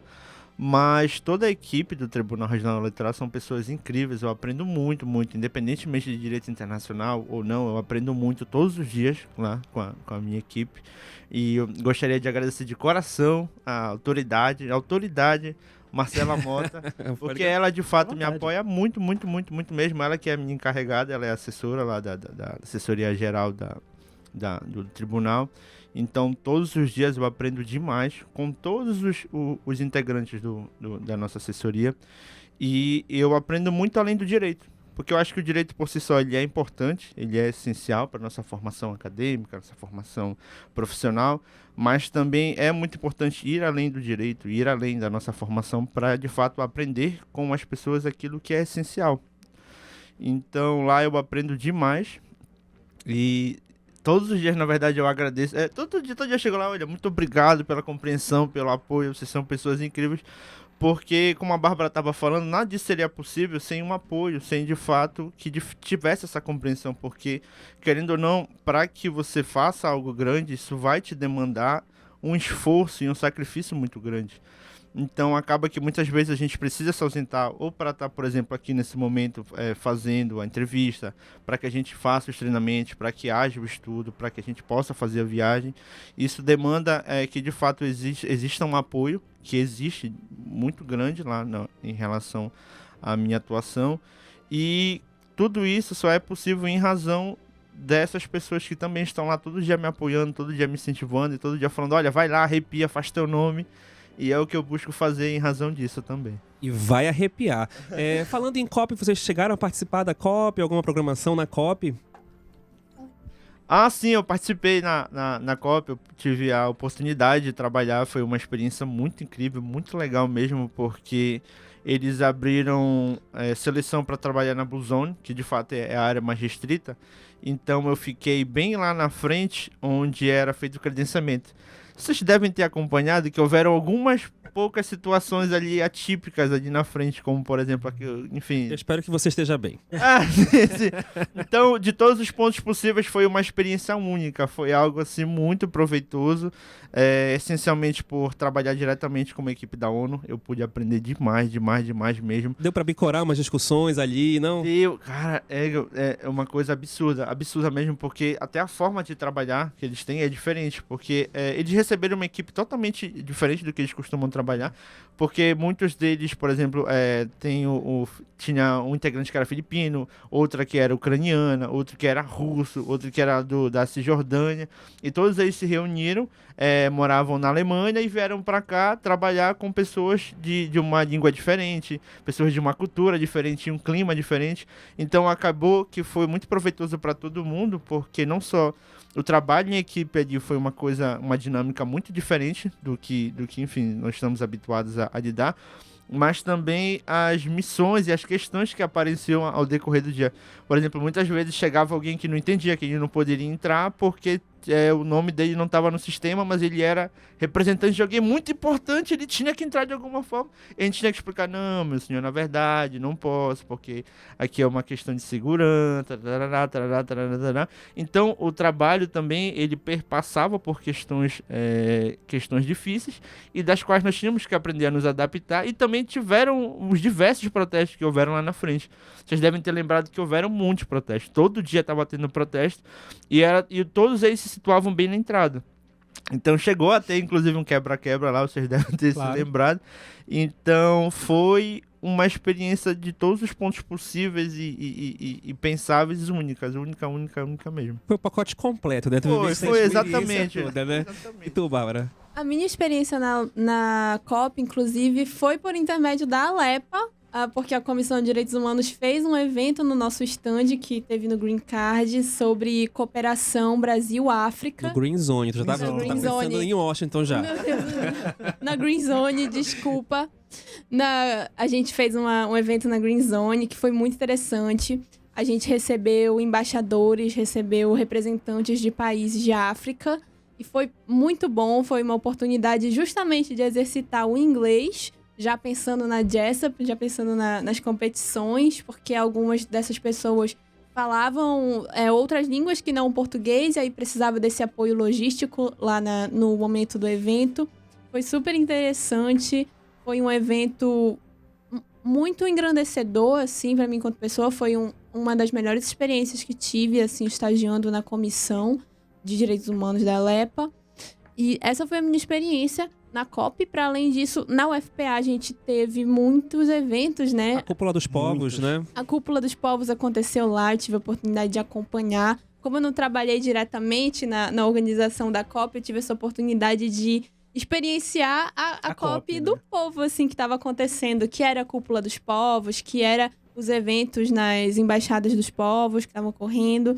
Mas toda a equipe do Tribunal Regional Eleitoral são pessoas incríveis. Eu aprendo muito, independentemente de direito internacional ou não, eu aprendo muito todos os dias lá com a minha equipe. E eu gostaria de agradecer de coração a autoridade Marcela Mota, porque ela de fato me apoia muito mesmo. Ela que é a minha encarregada, ela é assessora lá da assessoria geral do tribunal. Então, todos os dias eu aprendo demais com todos os integrantes da nossa assessoria. E eu aprendo muito além do direito, porque eu acho que o direito por si só ele é importante, ele é essencial para nossa formação acadêmica, nossa formação profissional, mas também é muito importante ir além do direito, ir além da nossa formação para, de fato, aprender com as pessoas aquilo que é essencial. Então, lá eu aprendo demais e todos os dias, na verdade, eu agradeço. Todo dia eu chego lá, olha, muito obrigado pela compreensão, pelo apoio, vocês são pessoas incríveis. Porque, como a Bárbara estava falando, nada disso seria possível sem um apoio, sem, de fato, que tivesse essa compreensão. Porque, querendo ou não, para que você faça algo grande, isso vai te demandar um esforço e um sacrifício muito grande. Então, acaba que muitas vezes a gente precisa se ausentar ou para estar, por exemplo, aqui nesse momento fazendo a entrevista, para que a gente faça os treinamentos, para que haja o estudo, para que a gente possa fazer a viagem. Isso demanda que, de fato, exista um apoio, que existe muito grande lá em relação à minha atuação. E tudo isso só é possível em razão dessas pessoas que também estão lá todo dia me apoiando, todo dia me incentivando e todo dia falando, olha, vai lá, arrepia, faz teu nome. E é o que eu busco fazer em razão disso também. E vai arrepiar. Falando em COP, vocês chegaram a participar da COP, alguma programação na COP? Ah, sim, eu participei na COP, eu tive a oportunidade de trabalhar, foi uma experiência muito incrível, muito legal mesmo, porque eles abriram seleção para trabalhar na Blue Zone, que de fato é a área mais restrita, então eu fiquei bem lá na frente, onde era feito o credenciamento. Vocês devem ter acompanhado que houveram algumas poucas situações ali atípicas ali na frente, como por exemplo, aqui, enfim... Eu espero que você esteja bem. Sim. Então, de todos os pontos possíveis, foi uma experiência única, foi algo assim muito proveitoso, essencialmente por trabalhar diretamente com uma equipe da ONU, eu pude aprender demais mesmo. Deu pra bicorar umas discussões ali, não? Cara, é uma coisa absurda mesmo, porque até a forma de trabalhar que eles têm é diferente, porque eles receberam uma equipe totalmente diferente do que eles costumam trabalhar, porque muitos deles, por exemplo, tinha um integrante que era filipino, outra que era ucraniana, outro que era russo, outro que era da Cisjordânia, e todos eles se reuniram, moravam na Alemanha e vieram para cá trabalhar com pessoas de uma língua diferente, pessoas de uma cultura diferente, um clima diferente. Então acabou que foi muito proveitoso para todo mundo, porque não só o trabalho em equipe ali foi uma dinâmica muito diferente do que enfim, nós estamos habituados a lidar, mas também as missões e as questões que apareciam ao decorrer do dia. Por exemplo, muitas vezes chegava alguém que não entendia, que ele não poderia entrar porque o nome dele não estava no sistema, mas ele era representante de alguém muito importante, ele tinha que entrar de alguma forma. E a gente tinha que explicar, não, meu senhor, na verdade, não posso, porque aqui é uma questão de segurança, tarará. Então, o trabalho também, ele perpassava por questões difíceis, e das quais nós tínhamos que aprender a nos adaptar, e também tiveram os diversos protestos que houveram lá na frente. Vocês devem ter lembrado que houveram muitos protestos, todo dia estava tendo protesto, e todos eles se situavam bem na entrada. Então chegou a ter inclusive um quebra-quebra lá, vocês devem ter se lembrado. Então foi uma experiência de todos os pontos possíveis e pensáveis, única mesmo. Foi o pacote completo, né? Foi exatamente. Toda, né? Exatamente. E tu, Bárbara? A minha experiência na COP, inclusive, foi por intermédio da Alepa, porque a Comissão de Direitos Humanos fez um evento no nosso stand que teve no Green Card sobre cooperação Brasil-África. No Green Zone, tu já tá pensando em Washington já. Meu Deus. Na Green Zone, desculpa. A gente fez um evento na Green Zone que foi muito interessante. A gente recebeu embaixadores, recebeu representantes de países de África. E foi muito bom, foi uma oportunidade justamente de exercitar o inglês, já pensando na JESAP, já pensando nas competições, porque algumas dessas pessoas falavam outras línguas que não o português, e aí precisava desse apoio logístico lá no momento do evento. Foi super interessante, foi um evento muito engrandecedor, assim, para mim enquanto pessoa. Foi uma das melhores experiências que tive, assim, estagiando na Comissão de Direitos Humanos da Alepa. E essa foi a minha experiência na COP. Para além disso, na UFPA a gente teve muitos eventos, né? A Cúpula dos Povos, né? A Cúpula dos Povos aconteceu lá, eu tive a oportunidade de acompanhar. Como eu não trabalhei diretamente na organização da COP, eu tive essa oportunidade de experienciar a COP do povo, assim, que estava acontecendo, que era a Cúpula dos Povos, que era os eventos nas embaixadas dos povos que estavam ocorrendo.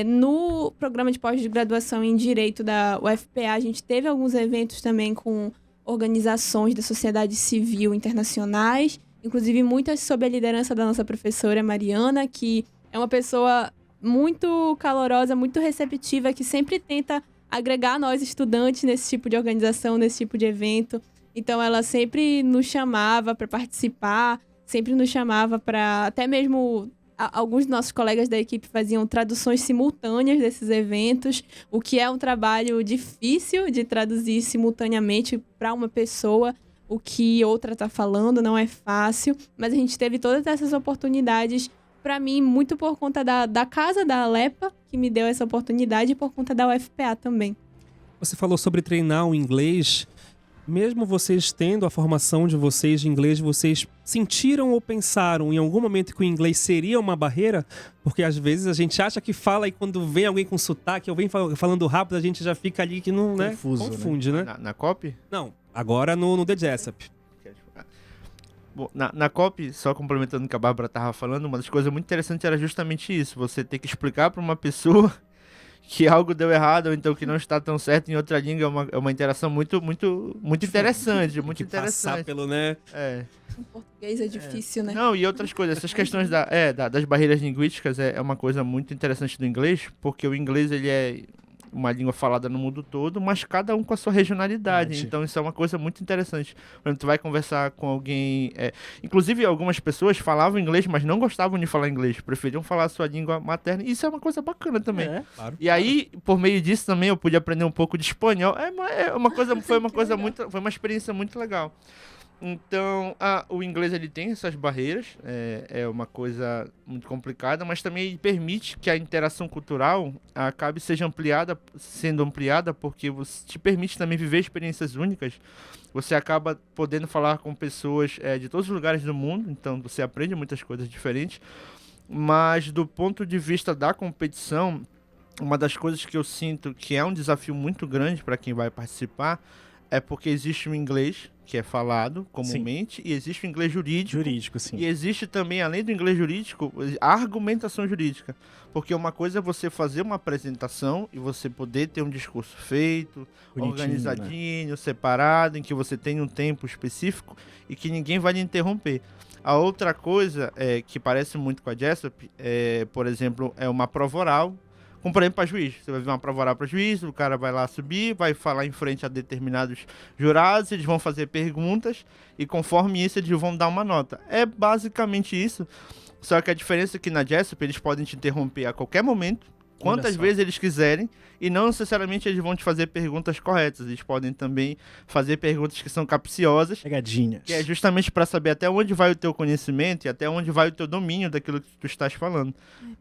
No programa de pós-graduação em Direito da UFPA, a gente teve alguns eventos também com organizações da sociedade civil internacionais, inclusive muitas sob a liderança da nossa professora Mariana, que é uma pessoa muito calorosa, muito receptiva, que sempre tenta agregar nós estudantes nesse tipo de organização, nesse tipo de evento. Então, ela sempre nos chamava para participar, sempre nos chamava para... Até mesmo alguns dos nossos colegas da equipe faziam traduções simultâneas desses eventos, o que é um trabalho difícil de traduzir simultaneamente para uma pessoa o que outra está falando, não é fácil. Mas a gente teve todas essas oportunidades, para mim, muito por conta da casa da Alepa, que me deu essa oportunidade, e por conta da UFPA também. Você falou sobre treinar o inglês. Mesmo vocês tendo a formação de vocês de inglês, vocês sentiram ou pensaram em algum momento que o inglês seria uma barreira? Porque às vezes a gente acha que fala e quando vem alguém com sotaque, alguém falando rápido, a gente já fica ali que não, né? Confuso, confunde, né? Na COP? Não, agora no The Jessup. Bom, na COP, só complementando o que a Bárbara estava falando, uma das coisas muito interessantes era justamente isso. Você ter que explicar para uma pessoa que algo deu errado ou então que não está tão certo em outra língua é uma interação muito interessante, muito que interessante. passar pelo, né? Em português é difícil, né? Não, e outras coisas, essas questões das barreiras linguísticas é uma coisa muito interessante do inglês, porque o inglês ele é uma língua falada no mundo todo, mas cada um com a sua regionalidade. Então isso é uma coisa muito interessante. Quando tu vai conversar com alguém... inclusive, algumas pessoas falavam inglês, mas não gostavam de falar inglês. Preferiam falar a sua língua materna. Isso é uma coisa bacana também. Claro. E aí, por meio disso também, eu pude aprender um pouco de espanhol. Foi uma experiência muito legal. Então, o inglês ele tem essas barreiras, é uma coisa muito complicada, mas também ele permite que a interação cultural acabe sendo ampliada, porque você te permite também viver experiências únicas. Você acaba podendo falar com pessoas de todos os lugares do mundo, então você aprende muitas coisas diferentes. Mas do ponto de vista da competição, uma das coisas que eu sinto que é um desafio muito grande para quem vai participar é porque existe o inglês, que é falado comumente, e existe o inglês jurídico. Jurídico, sim. E existe também, além do inglês jurídico, a argumentação jurídica. Porque uma coisa é você fazer uma apresentação e você poder ter um discurso feito, bonitinho, organizadinho, separado, em que você tem um tempo específico e que ninguém vai lhe interromper. A outra coisa que parece muito com a Jessup, por exemplo, é uma prova oral, como, por exemplo, para juiz. Você vai ver uma prova oral para juiz, o cara vai lá subir, vai falar em frente a determinados jurados, eles vão fazer perguntas e conforme isso eles vão dar uma nota. É basicamente isso, só que a diferença é que na Jessup eles podem te interromper a qualquer momento, quantas vezes eles quiserem, e não necessariamente eles vão te fazer perguntas corretas. Eles podem também fazer perguntas que são capciosas. Pegadinhas. Que é justamente para saber até onde vai o teu conhecimento e até onde vai o teu domínio daquilo que tu estás falando.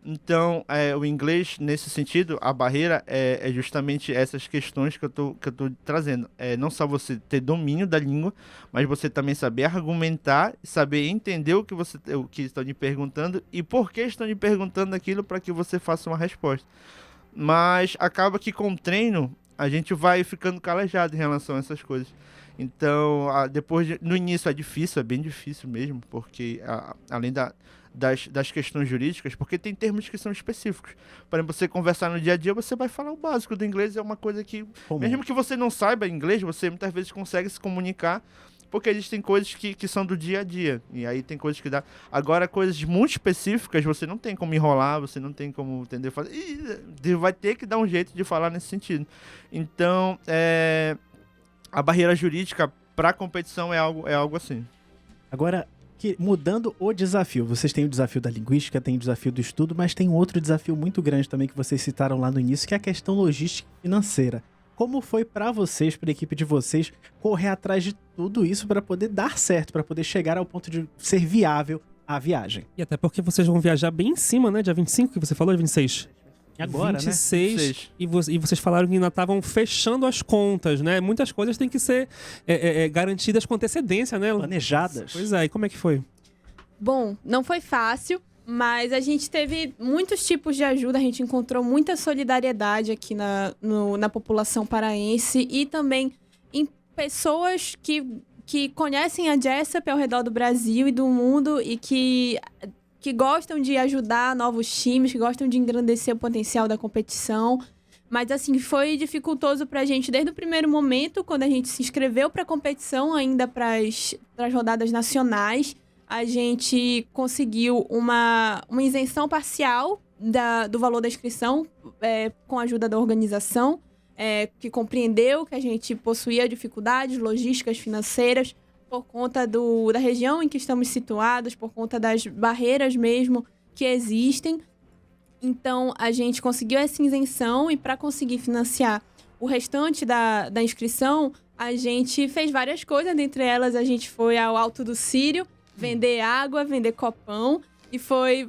Então, o inglês, nesse sentido, a barreira é justamente essas questões que eu tô trazendo. Não só você ter domínio da língua, mas você também saber argumentar, saber entender o que estão lhe perguntando e por que estão lhe perguntando aquilo para que você faça uma resposta. Mas acaba que com o treino a gente vai ficando calejado em relação a essas coisas. Então, no início é difícil, é bem difícil mesmo, porque além das questões jurídicas, porque tem termos que são específicos. Por exemplo, você conversar no dia a dia, você vai falar o básico do inglês, é uma coisa que, mesmo que você não saiba inglês, você muitas vezes consegue se comunicar, porque existem coisas que são do dia a dia, e aí tem coisas que dá... Agora, coisas muito específicas, você não tem como enrolar, você não tem como, entender, fazer... E vai ter que dar um jeito de falar nesse sentido. Então, a barreira jurídica para a competição é algo assim. Agora, mudando o desafio, vocês têm o desafio da linguística, tem o desafio do estudo, mas tem um outro desafio muito grande também que vocês citaram lá no início, que é a questão logística e financeira. Como foi para vocês, para a equipe de vocês, correr atrás de tudo isso para poder dar certo, para poder chegar ao ponto de ser viável a viagem? E até porque vocês vão viajar bem em cima, né? Dia 25 que você falou, dia 26. E agora, 26, né? E vocês falaram que ainda estavam fechando as contas, né? Muitas coisas têm que ser garantidas com antecedência, né? Planejadas. Pois é, e como é que foi? Bom, não foi fácil, mas a gente teve muitos tipos de ajuda, a gente encontrou muita solidariedade aqui na população paraense e também em pessoas que conhecem a Jessup ao redor do Brasil e do mundo e que que gostam de ajudar novos times, que gostam de engrandecer o potencial da competição. Mas, assim, foi dificultoso pra gente desde o primeiro momento, quando a gente se inscreveu pra competição, ainda pras rodadas nacionais. A gente conseguiu uma isenção parcial do valor da inscrição, com a ajuda da organização, que compreendeu que a gente possuía dificuldades logísticas, financeiras, por conta da região em que estamos situados, por conta das barreiras mesmo que existem. Então, a gente conseguiu essa isenção e para conseguir financiar o restante da inscrição, a gente fez várias coisas. Dentre elas, a gente foi ao Alto do Círio vender água, vender copão. E foi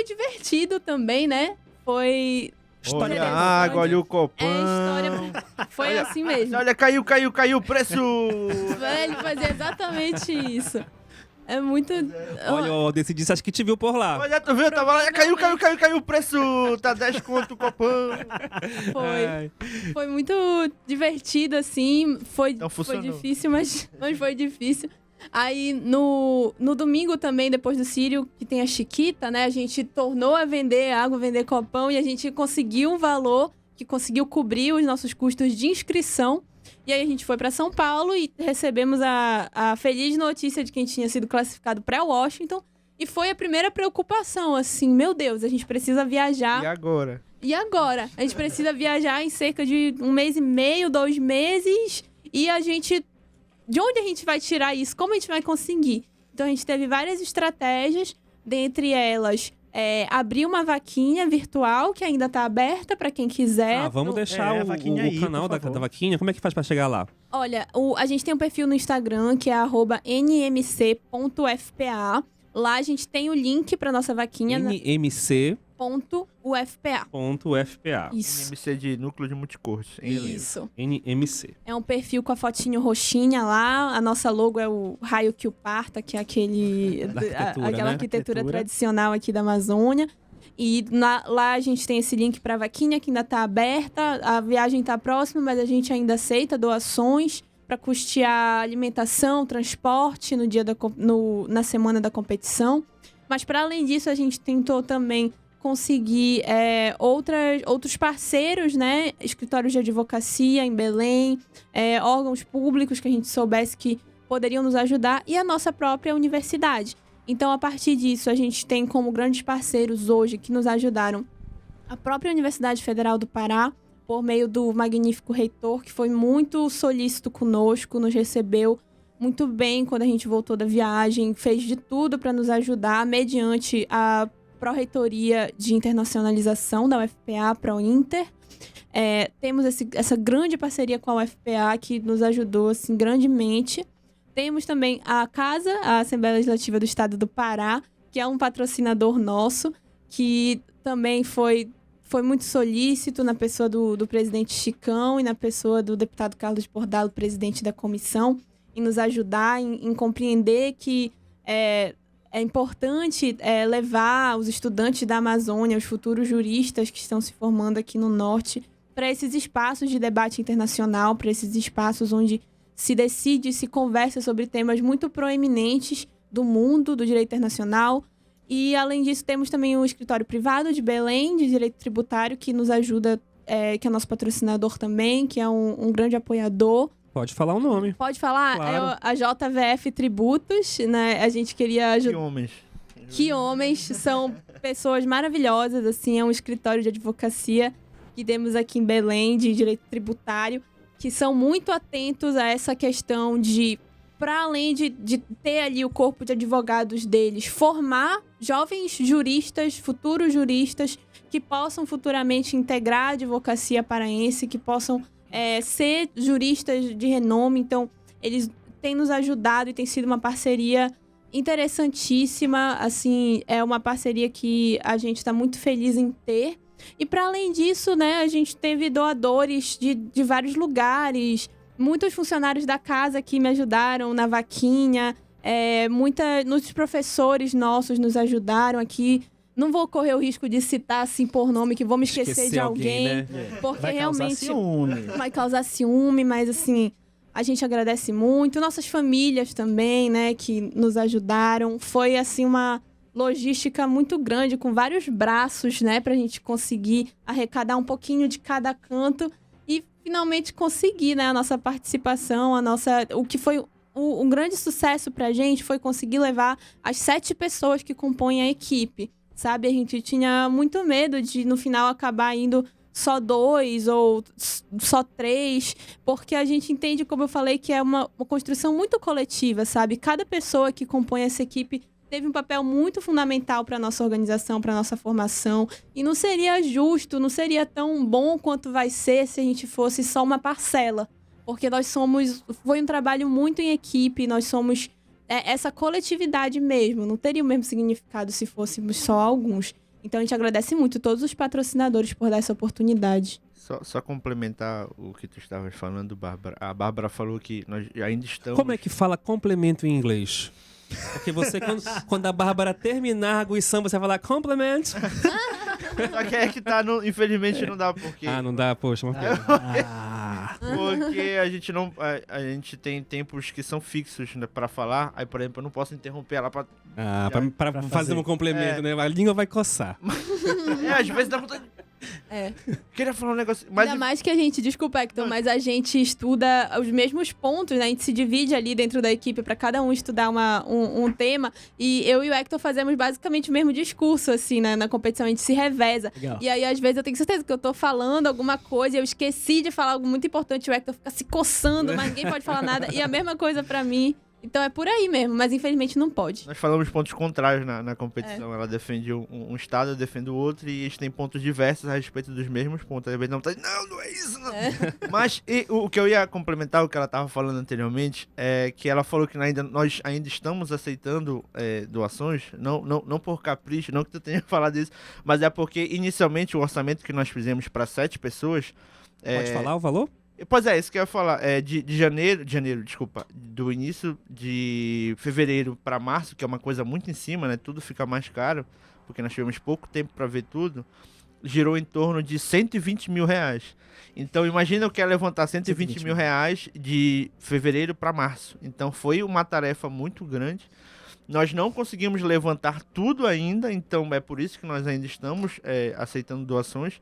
divertido também, né? Foi... Olha a água, olha o copão. Foi olha, assim mesmo. Olha, caiu o preço. Ele fazia exatamente isso. É muito... Olha, eu decidi, acho que te viu por lá. Olha, tu viu? Tava lá, caiu o preço. Tá 10 conto o copão. Foi muito divertido, assim. Foi difícil, mas foi difícil. Aí, no domingo também, depois do Círio, que tem a Chiquita, né? A gente tornou a vender água, vender copão. E a gente conseguiu um valor que conseguiu cobrir os nossos custos de inscrição. E aí a gente foi para São Paulo e recebemos a feliz notícia de que a gente tinha sido classificado para Washington. E foi a primeira preocupação, assim, meu Deus, a gente precisa viajar. E agora? A gente precisa viajar em cerca de 1 mês e meio, 2 meses. E a gente... De onde a gente vai tirar isso? Como a gente vai conseguir? Então a gente teve várias estratégias, dentre elas... abrir uma vaquinha virtual que ainda está aberta para quem quiser. Vamos deixar o canal da vaquinha. Como é que faz para chegar lá? Olha, a gente tem um perfil no Instagram que é @nmc.fpa. Lá a gente tem o link para nossa vaquinha. NMC. .ufpa. Isso. NMC de Núcleo de Multicursos. Isso. NMC. É um perfil com a fotinho roxinha lá. A nossa logo é o raio que o parta, que é aquela arquitetura tradicional aqui da Amazônia. E lá a gente tem esse link para a vaquinha que ainda está aberta. A viagem está próxima, mas a gente ainda aceita doações para custear alimentação, transporte na semana da competição. Mas, para além disso, a gente tentou também conseguir outros parceiros, né? Escritórios de advocacia em Belém, órgãos públicos que a gente soubesse que poderiam nos ajudar e a nossa própria universidade. Então, a partir disso, a gente tem como grandes parceiros hoje que nos ajudaram a própria Universidade Federal do Pará, por meio do magnífico reitor, que foi muito solícito conosco, nos recebeu muito bem quando a gente voltou da viagem, fez de tudo para nos ajudar, mediante a Pró-Reitoria de Internacionalização da UFPA, Pro-Inter. Temos essa grande parceria com a UFPA, que nos ajudou assim, grandemente. Temos também a CASA, a Assembleia Legislativa do Estado do Pará, que é um patrocinador nosso, que também foi muito solícito na pessoa do presidente Chicão e na pessoa do deputado Carlos Bordalo, presidente da comissão, em nos ajudar, em compreender que é importante levar os estudantes da Amazônia, os futuros juristas que estão se formando aqui no Norte, para esses espaços de debate internacional, para esses espaços onde se decide, se conversa sobre temas muito proeminentes do mundo, do direito internacional. E, além disso, temos também o escritório privado de Belém, de direito tributário, que nos ajuda, que é nosso patrocinador também, que é um grande apoiador. Pode falar o nome. Pode falar? Claro. É a JVF Tributos, né? A gente queria ajudar. Que homens. Que homens, são pessoas maravilhosas, assim, é um escritório de advocacia que temos aqui em Belém, de direito tributário, que são muito atentos a essa questão de, para além de ter ali o corpo de advogados deles, formar jovens juristas, futuros juristas, que possam futuramente integrar a advocacia paraense, que possam ser juristas de renome. Então, eles têm nos ajudado e tem sido uma parceria interessantíssima. Assim, é uma parceria que a gente está muito feliz em ter. E, para além disso, né, a gente teve doadores de vários lugares. Muitos funcionários da casa que me ajudaram na vaquinha. Muitos professores nossos nos ajudaram aqui. Não vou correr o risco de citar assim por nome, que vou me esquecer de alguém. Né? Porque vai realmente ciúme. Vai causar ciúme, mas assim, a gente agradece muito. Nossas famílias também, né, que nos ajudaram. Foi assim uma logística muito grande, com vários braços, né, pra gente conseguir arrecadar um pouquinho de cada canto e finalmente conseguir, né, a nossa participação, o que foi um grande sucesso pra gente foi conseguir levar as 7 pessoas que compõem a equipe, sabe? A gente tinha muito medo de, no final, acabar indo só 2 ou só 3, porque a gente entende, como eu falei, que é uma construção muito coletiva, sabe? Cada pessoa que compõe essa equipe teve um papel muito fundamental para nossa organização, para nossa formação, e não seria justo, não seria tão bom quanto vai ser se a gente fosse só uma parcela, porque foi um trabalho muito em equipe, nós somos essa coletividade mesmo, não teria o mesmo significado se fôssemos só alguns. Então a gente agradece muito todos os patrocinadores por dar essa oportunidade. Só complementar o que tu estavas falando, Bárbara. A Bárbara falou que nós ainda estamos... Como é que fala complemento em inglês? Porque você, quando a Bárbara terminar a arguição, você vai falar complement. Só que é que tá, infelizmente não dá, porque... Ah, não dá, poxa, uma pena. Porque a gente tem tempos que são fixos, né, pra falar. Aí, por exemplo, eu não posso interromper ela pra Fazer um complemento, né? A língua vai coçar. Às vezes dá vontade... Queria falar um negócio... Ainda mais que a gente, desculpa, Hector, mas a gente estuda os mesmos pontos, né? A gente se divide ali dentro da equipe pra cada um estudar um tema. E eu e o Hector fazemos basicamente o mesmo discurso, assim, na competição. A gente se reveza. Legal. E aí, às vezes, eu tenho certeza que eu tô falando alguma coisa e eu esqueci de falar algo muito importante. O Hector fica se coçando, mas ninguém pode falar nada. E a mesma coisa pra mim. Então é por aí mesmo, mas infelizmente não pode. Nós falamos pontos contrários na competição. Ela defende um estado, eu defendo o outro, e eles têm pontos diversos a respeito dos mesmos pontos. Às vezes não é isso, não. Mas o que eu ia complementar, o que ela estava falando anteriormente, é que ela falou que nós ainda estamos aceitando doações, não por capricho, não que tu tenha falado isso, mas é porque inicialmente o orçamento que nós fizemos para 7 pessoas... Pode falar o valor? Pois é, isso que eu ia falar. De janeiro, do início de fevereiro para março, que é uma coisa muito em cima, né? Tudo fica mais caro, porque nós tivemos pouco tempo para ver tudo, girou em torno de 120 mil reais. Então, imagina eu quero levantar 120 mil reais de fevereiro para março. Então, foi uma tarefa muito grande. Nós não conseguimos levantar tudo ainda, então é por isso que nós ainda estamos aceitando doações,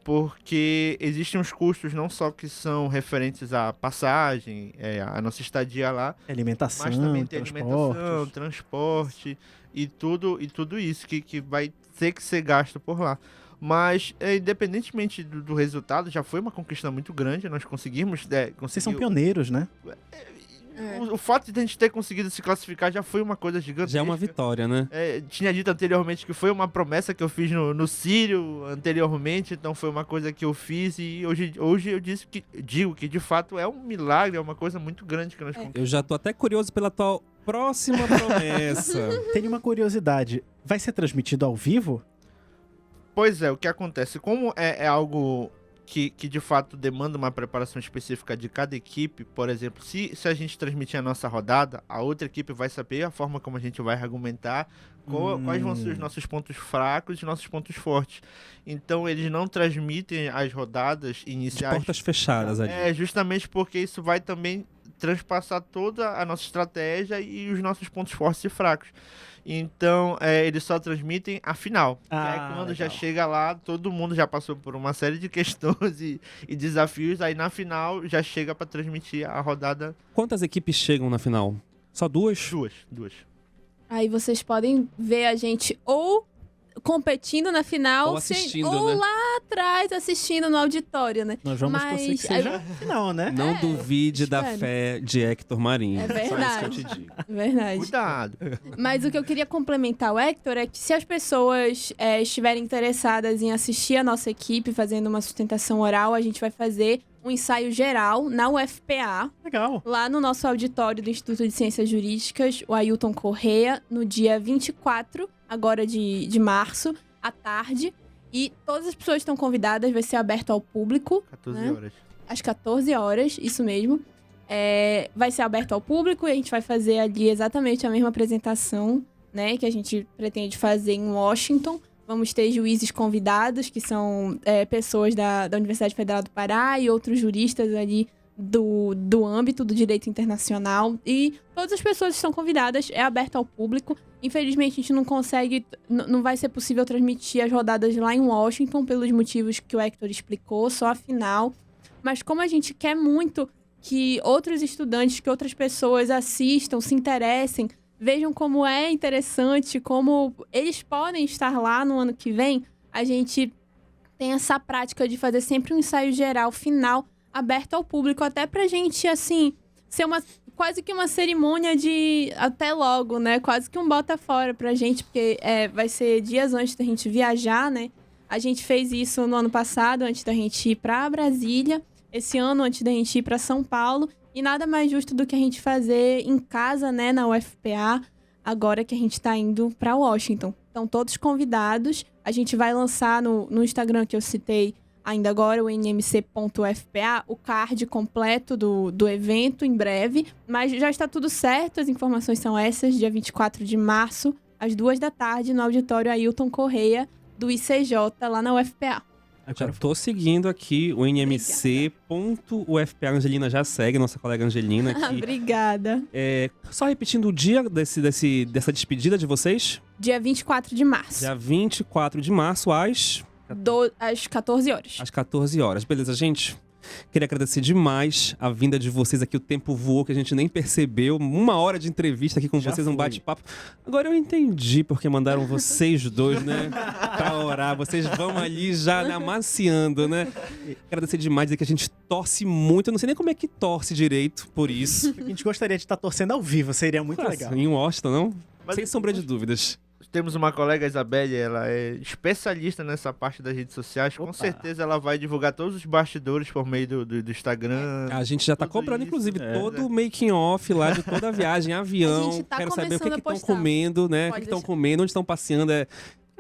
porque existem os custos não só que são referentes à passagem, a nossa estadia lá, Alimentação, mas também tem alimentação, transporte e tudo isso que vai ter que ser gasto por lá. Mas, independentemente do resultado, já foi uma conquista muito grande, nós conseguimos... Vocês são pioneiros, né? O fato de a gente ter conseguido se classificar já foi uma coisa gigantesca. Já é uma vitória, né? Tinha dito anteriormente que foi uma promessa que eu fiz no Sírio anteriormente, então foi uma coisa que eu fiz, e hoje eu digo que de fato é um milagre, é uma coisa muito grande que nós conquistamos. Eu já tô até curioso pela tua próxima promessa. Tenho uma curiosidade. Vai ser transmitido ao vivo? Pois é, o que acontece? Como é algo que de fato demanda uma preparação específica de cada equipe, por exemplo, se a gente transmitir a nossa rodada, a outra equipe vai saber a forma como a gente vai argumentar, quais vão ser os nossos pontos fracos e os nossos pontos fortes. Então, eles não transmitem as rodadas iniciais. De portas fechadas ali. Justamente porque isso vai também transpassar toda a nossa estratégia e os nossos pontos fortes e fracos. Então, eles só transmitem a final. Que é quando legal. já chega lá, todo mundo já passou por uma série de questões e desafios. Aí, na final, já chega para transmitir a rodada. Quantas equipes chegam na final? Só 2? Duas. Aí vocês podem ver a gente ou competindo na final, ou assistindo, ou né? lá atrás assistindo no auditório, né? Nós vamos torcer que seja final, né? Não duvide da espero. fé de Hector Marinho. É Só isso que eu verdade. te digo. Verdade. Cuidado. Mas o que eu queria complementar o Hector é que se as pessoas estiverem interessadas em assistir a nossa equipe fazendo uma sustentação oral, a gente vai fazer um ensaio geral na UFPA, Legal. lá no nosso auditório do Instituto de Ciências Jurídicas, o Ailton Correia, no dia 24, agora de março, à tarde. E todas as pessoas estão convidadas, vai ser aberto ao público. 14 né? horas. Às 14 horas, isso mesmo. Vai ser aberto ao público e a gente vai fazer ali exatamente a mesma apresentação, né, que a gente pretende fazer em Washington. Vamos ter juízes convidados, que são pessoas da Universidade Federal do Pará e outros juristas ali do âmbito do direito internacional, e todas as pessoas estão convidadas, é aberto ao público. Infelizmente, a gente não consegue, não vai ser possível transmitir as rodadas lá em Washington, pelos motivos que o Hector explicou, só a final. Mas como a gente quer muito que outros estudantes, que outras pessoas assistam, se interessem, vejam como é interessante, como eles podem estar lá no ano que vem, a gente tem essa prática de fazer sempre um ensaio geral final aberto ao público, até pra gente, assim, ser quase que uma cerimônia de até logo, né? Quase que um bota fora pra gente, porque vai ser dias antes da gente viajar, né? A gente fez isso no ano passado, antes da gente ir pra Brasília, esse ano antes da gente ir pra São Paulo, e nada mais justo do que a gente fazer em casa, né, na UFPA, agora que a gente tá indo pra Washington. Então, todos convidados. A gente vai lançar no Instagram que eu citei ainda agora, o nmc.fpa, o card completo do evento em breve. Mas já está tudo certo, as informações são essas, dia 24 de março, às 14h, no auditório Ailton Correia, do ICJ, lá na UFPA. Já tô seguindo aqui o nmc.ufpa. Angelina já segue, nossa colega Angelina aqui. Obrigada. Só repetindo o dia dessa despedida de vocês. Dia 24 de março. Dia 24 de março, às 14 horas. Às 14 horas. Beleza, gente? Queria agradecer demais a vinda de vocês aqui. O tempo voou que a gente nem percebeu. 1 hora de entrevista aqui com Já vocês, um foi. bate-papo. Agora eu entendi porque mandaram vocês dois, né? Pra orar. Vocês vão ali já amaciando, né? Agradecer demais, dizer que a gente torce muito. Eu não sei nem como é que torce direito por isso. A gente gostaria de estar torcendo ao vivo, seria muito legal. Em Washington, não? Mas Sem sombra de dúvidas. Temos uma colega, a Isabelle, ela é especialista nessa parte das redes sociais. Com Opa. certeza ela vai divulgar todos os bastidores por meio do Instagram. A gente já tá Tudo comprando, isso, inclusive, é. todo o making off lá de toda a viagem, avião. A gente tá Quero saber o que começando a estão postar. comendo, né? O Pode que estão deixar. comendo, onde estão passeando. Eu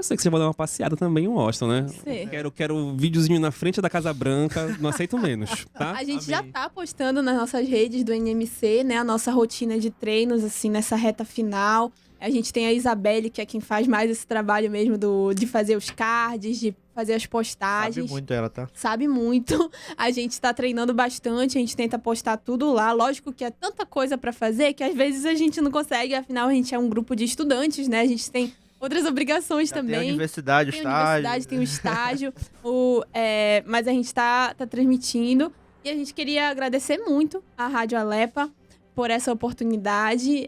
sei que você vai dar uma passeada também em Washington, né? Sim. Quero um videozinho na frente da Casa Branca, não aceito menos, tá? A gente já Amém. tá postando nas nossas redes do NMC, né? A nossa rotina de treinos, assim, nessa reta final. A gente tem a Isabelle, que é quem faz mais esse trabalho mesmo de fazer os cards, de fazer as postagens. Sabe muito ela, tá? Sabe muito. A gente tá treinando bastante, a gente tenta postar tudo lá. Lógico que é tanta coisa pra fazer que às vezes a gente não consegue, afinal a gente é um grupo de estudantes, né? A gente tem outras obrigações Já tem a também. universidade, o Tem a estágio. universidade, tem o estágio, mas a gente tá transmitindo. E a gente queria agradecer muito à Rádio Alepa por essa oportunidade.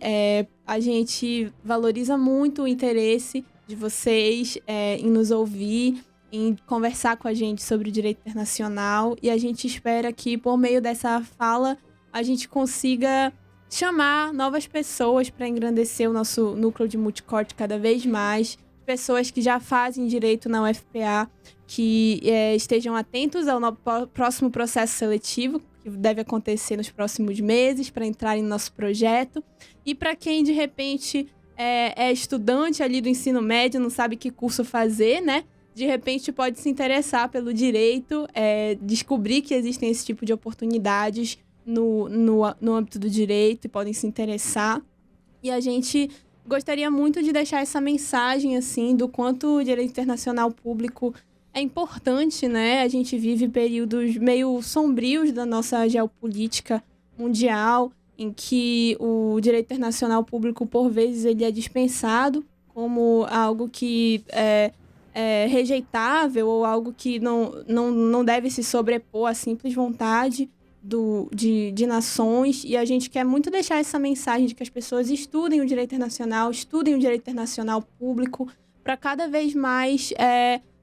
A gente valoriza muito o interesse de vocês em nos ouvir, em conversar com a gente sobre o direito internacional. E a gente espera que, por meio dessa fala, a gente consiga chamar novas pessoas para engrandecer o nosso núcleo de multicorte cada vez mais. Pessoas que já fazem direito na UFPA, que estejam atentos ao próximo processo seletivo, que deve acontecer nos próximos meses, para entrarem no nosso projeto. E para quem, de repente, é estudante ali do ensino médio, não sabe que curso fazer, né? De repente pode se interessar pelo direito, descobrir que existem esse tipo de oportunidades no âmbito do direito e podem se interessar. E a gente gostaria muito de deixar essa mensagem, assim, do quanto o direito internacional público é importante, né? A gente vive períodos meio sombrios da nossa geopolítica mundial, em que o direito internacional público, por vezes, ele é dispensado como algo que é rejeitável ou algo que não deve se sobrepor à simples vontade de nações. E a gente quer muito deixar essa mensagem de que as pessoas estudem o direito internacional, estudem o direito internacional público, para cada vez mais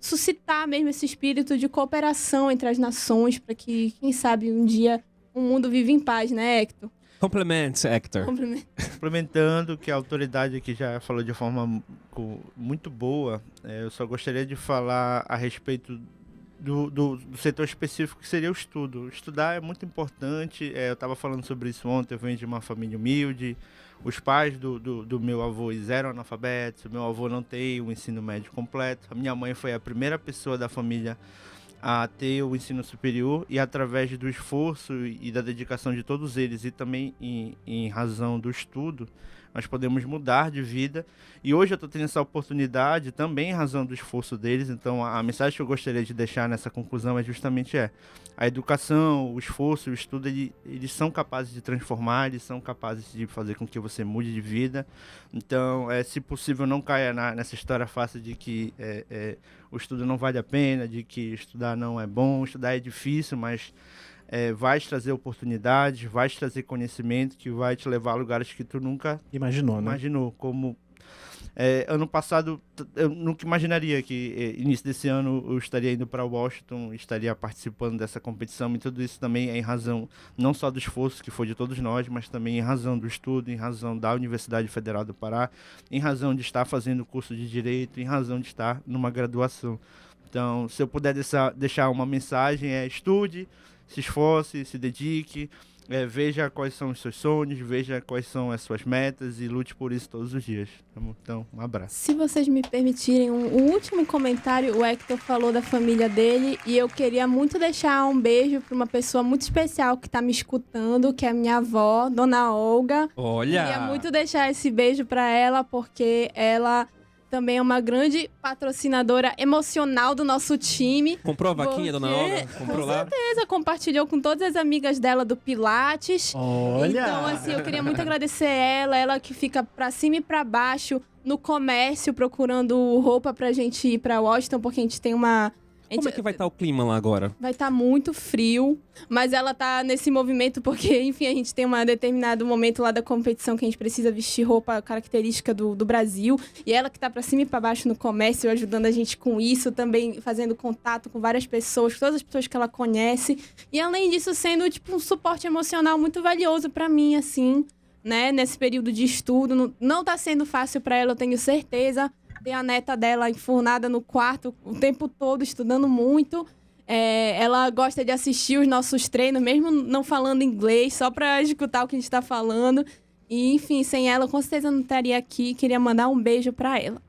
suscitar mesmo esse espírito de cooperação entre as nações, para que, quem sabe, um dia o mundo vive em paz, né, Hector? Complements, Hector. Complementando que a autoridade aqui já falou de forma muito boa, eu só gostaria de falar a respeito do setor específico que seria o estudo. Estudar é muito importante, eu estava falando sobre isso ontem, eu venho de uma família humilde, os pais do meu avô eram analfabetos, o meu avô não tem o ensino médio completo, a minha mãe foi a primeira pessoa da família a ter o ensino superior, e através do esforço e da dedicação de todos eles, e também em razão do estudo, nós podemos mudar de vida. E hoje eu estou tendo essa oportunidade também em razão do esforço deles. Então a mensagem que eu gostaria de deixar nessa conclusão é justamente a educação, o esforço, o estudo, eles são capazes de transformar, eles são capazes de fazer com que você mude de vida. Então, se possível, não caia nessa história fácil de que o estudo não vale a pena, de que estudar não é bom, estudar é difícil, mas vai te trazer oportunidades, vai te trazer conhecimento, que vai te levar a lugares que tu nunca imaginou. Como ano passado, eu nunca imaginaria que início desse ano eu estaria indo para Washington, estaria participando dessa competição, e tudo isso também é em razão não só do esforço que foi de todos nós, mas também em razão do estudo, em razão da Universidade Federal do Pará, em razão de estar fazendo curso de Direito, em razão de estar numa graduação. Então, se eu puder deixar uma mensagem, estude, se esforce, se dedique, veja quais são os seus sonhos, veja quais são as suas metas e lute por isso todos os dias. Então, um abraço. Se vocês me permitirem, um último comentário. O Hector falou da família dele e eu queria muito deixar um beijo para uma pessoa muito especial que está me escutando, que é a minha avó, Dona Olga. Olha! Queria muito deixar esse beijo para ela, porque ela também é uma grande patrocinadora emocional do nosso time. Comprou a vaquinha, Dona Olga? Comprou lá? Com certeza, compartilhou com todas as amigas dela do Pilates. Olha! Então, assim, eu queria muito agradecer ela que fica pra cima e pra baixo no comércio, procurando roupa pra gente ir pra Washington, porque a gente tem uma... Como é que vai estar o clima lá agora? Vai estar muito frio, mas ela tá nesse movimento porque, enfim, a gente tem um determinado momento lá da competição que a gente precisa vestir roupa característica do Brasil. E ela que tá pra cima e pra baixo no comércio, ajudando a gente com isso, também fazendo contato com várias pessoas, todas as pessoas que ela conhece. E além disso, sendo, tipo, um suporte emocional muito valioso pra mim, assim, né? Nesse período de estudo. Não tá sendo fácil pra ela, eu tenho certeza. Tem a neta dela enfurnada no quarto o tempo todo, estudando muito. Ela gosta de assistir os nossos treinos, mesmo não falando inglês, só para escutar o que a gente está falando. E, enfim, sem ela, com certeza não estaria aqui. Queria mandar um beijo para ela.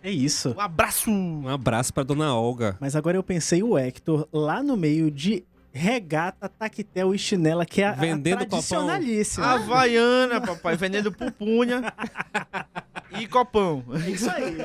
É isso. Um abraço! Um abraço pra Dona Olga. Mas agora eu pensei o Hector lá no meio de regata, taquetel e chinela, que é Vendendo a tradicionalíssima. Havaiana, papai, vendendo pupunha e copão. É isso aí.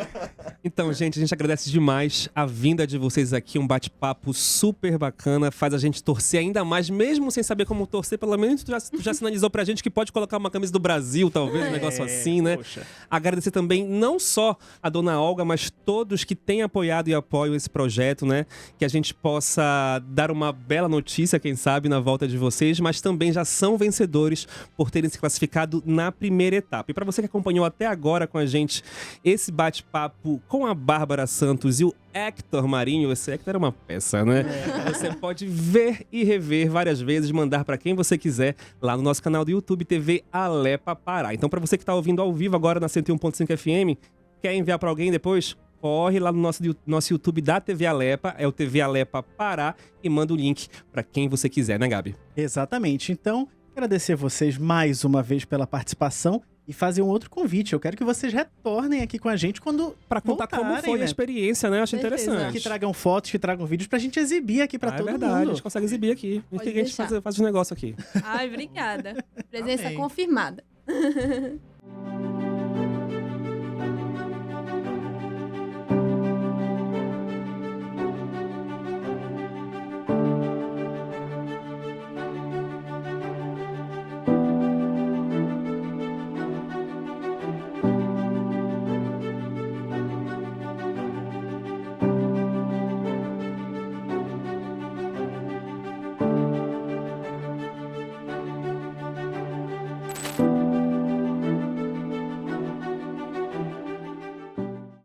Então, gente, a gente agradece demais a vinda de vocês aqui, um bate-papo super bacana, faz a gente torcer ainda mais, mesmo sem saber como torcer, pelo menos tu já sinalizou pra gente que pode colocar uma camisa do Brasil, talvez, um negócio assim, né? Poxa. Agradecer também não só a Dona Olga, mas todos que têm apoiado e apoiam esse projeto, né? Que a gente possa dar uma bela notícia, quem sabe, na volta de vocês, mas também já são vencedores por terem se classificado na primeira etapa. E para você que acompanhou até agora com a gente esse bate-papo com a Bárbara Santos e o Hector Marinho, esse Hector é uma peça, né? Você pode ver e rever várias vezes, mandar para quem você quiser lá no nosso canal do YouTube TV Alepa Pará. Então, para você que tá ouvindo ao vivo agora na 101.5 FM, quer enviar para alguém depois? Corre lá no nosso YouTube da TV Alepa, é o TV Alepa Pará, e manda o link para quem você quiser, né, Gabi? Exatamente. Então, agradecer vocês mais uma vez pela participação e fazer um outro convite. Eu quero que vocês retornem aqui com a gente quando Para contar como voltarem, foi né? a experiência, né? Eu acho Certeza. interessante. Que tragam fotos, que tragam vídeos pra gente exibir aqui pra todo É verdade, a mundo. gente consegue exibir aqui. Pode A gente deixar. faz os negócios aqui. Ai, obrigada. Presença Amém. confirmada.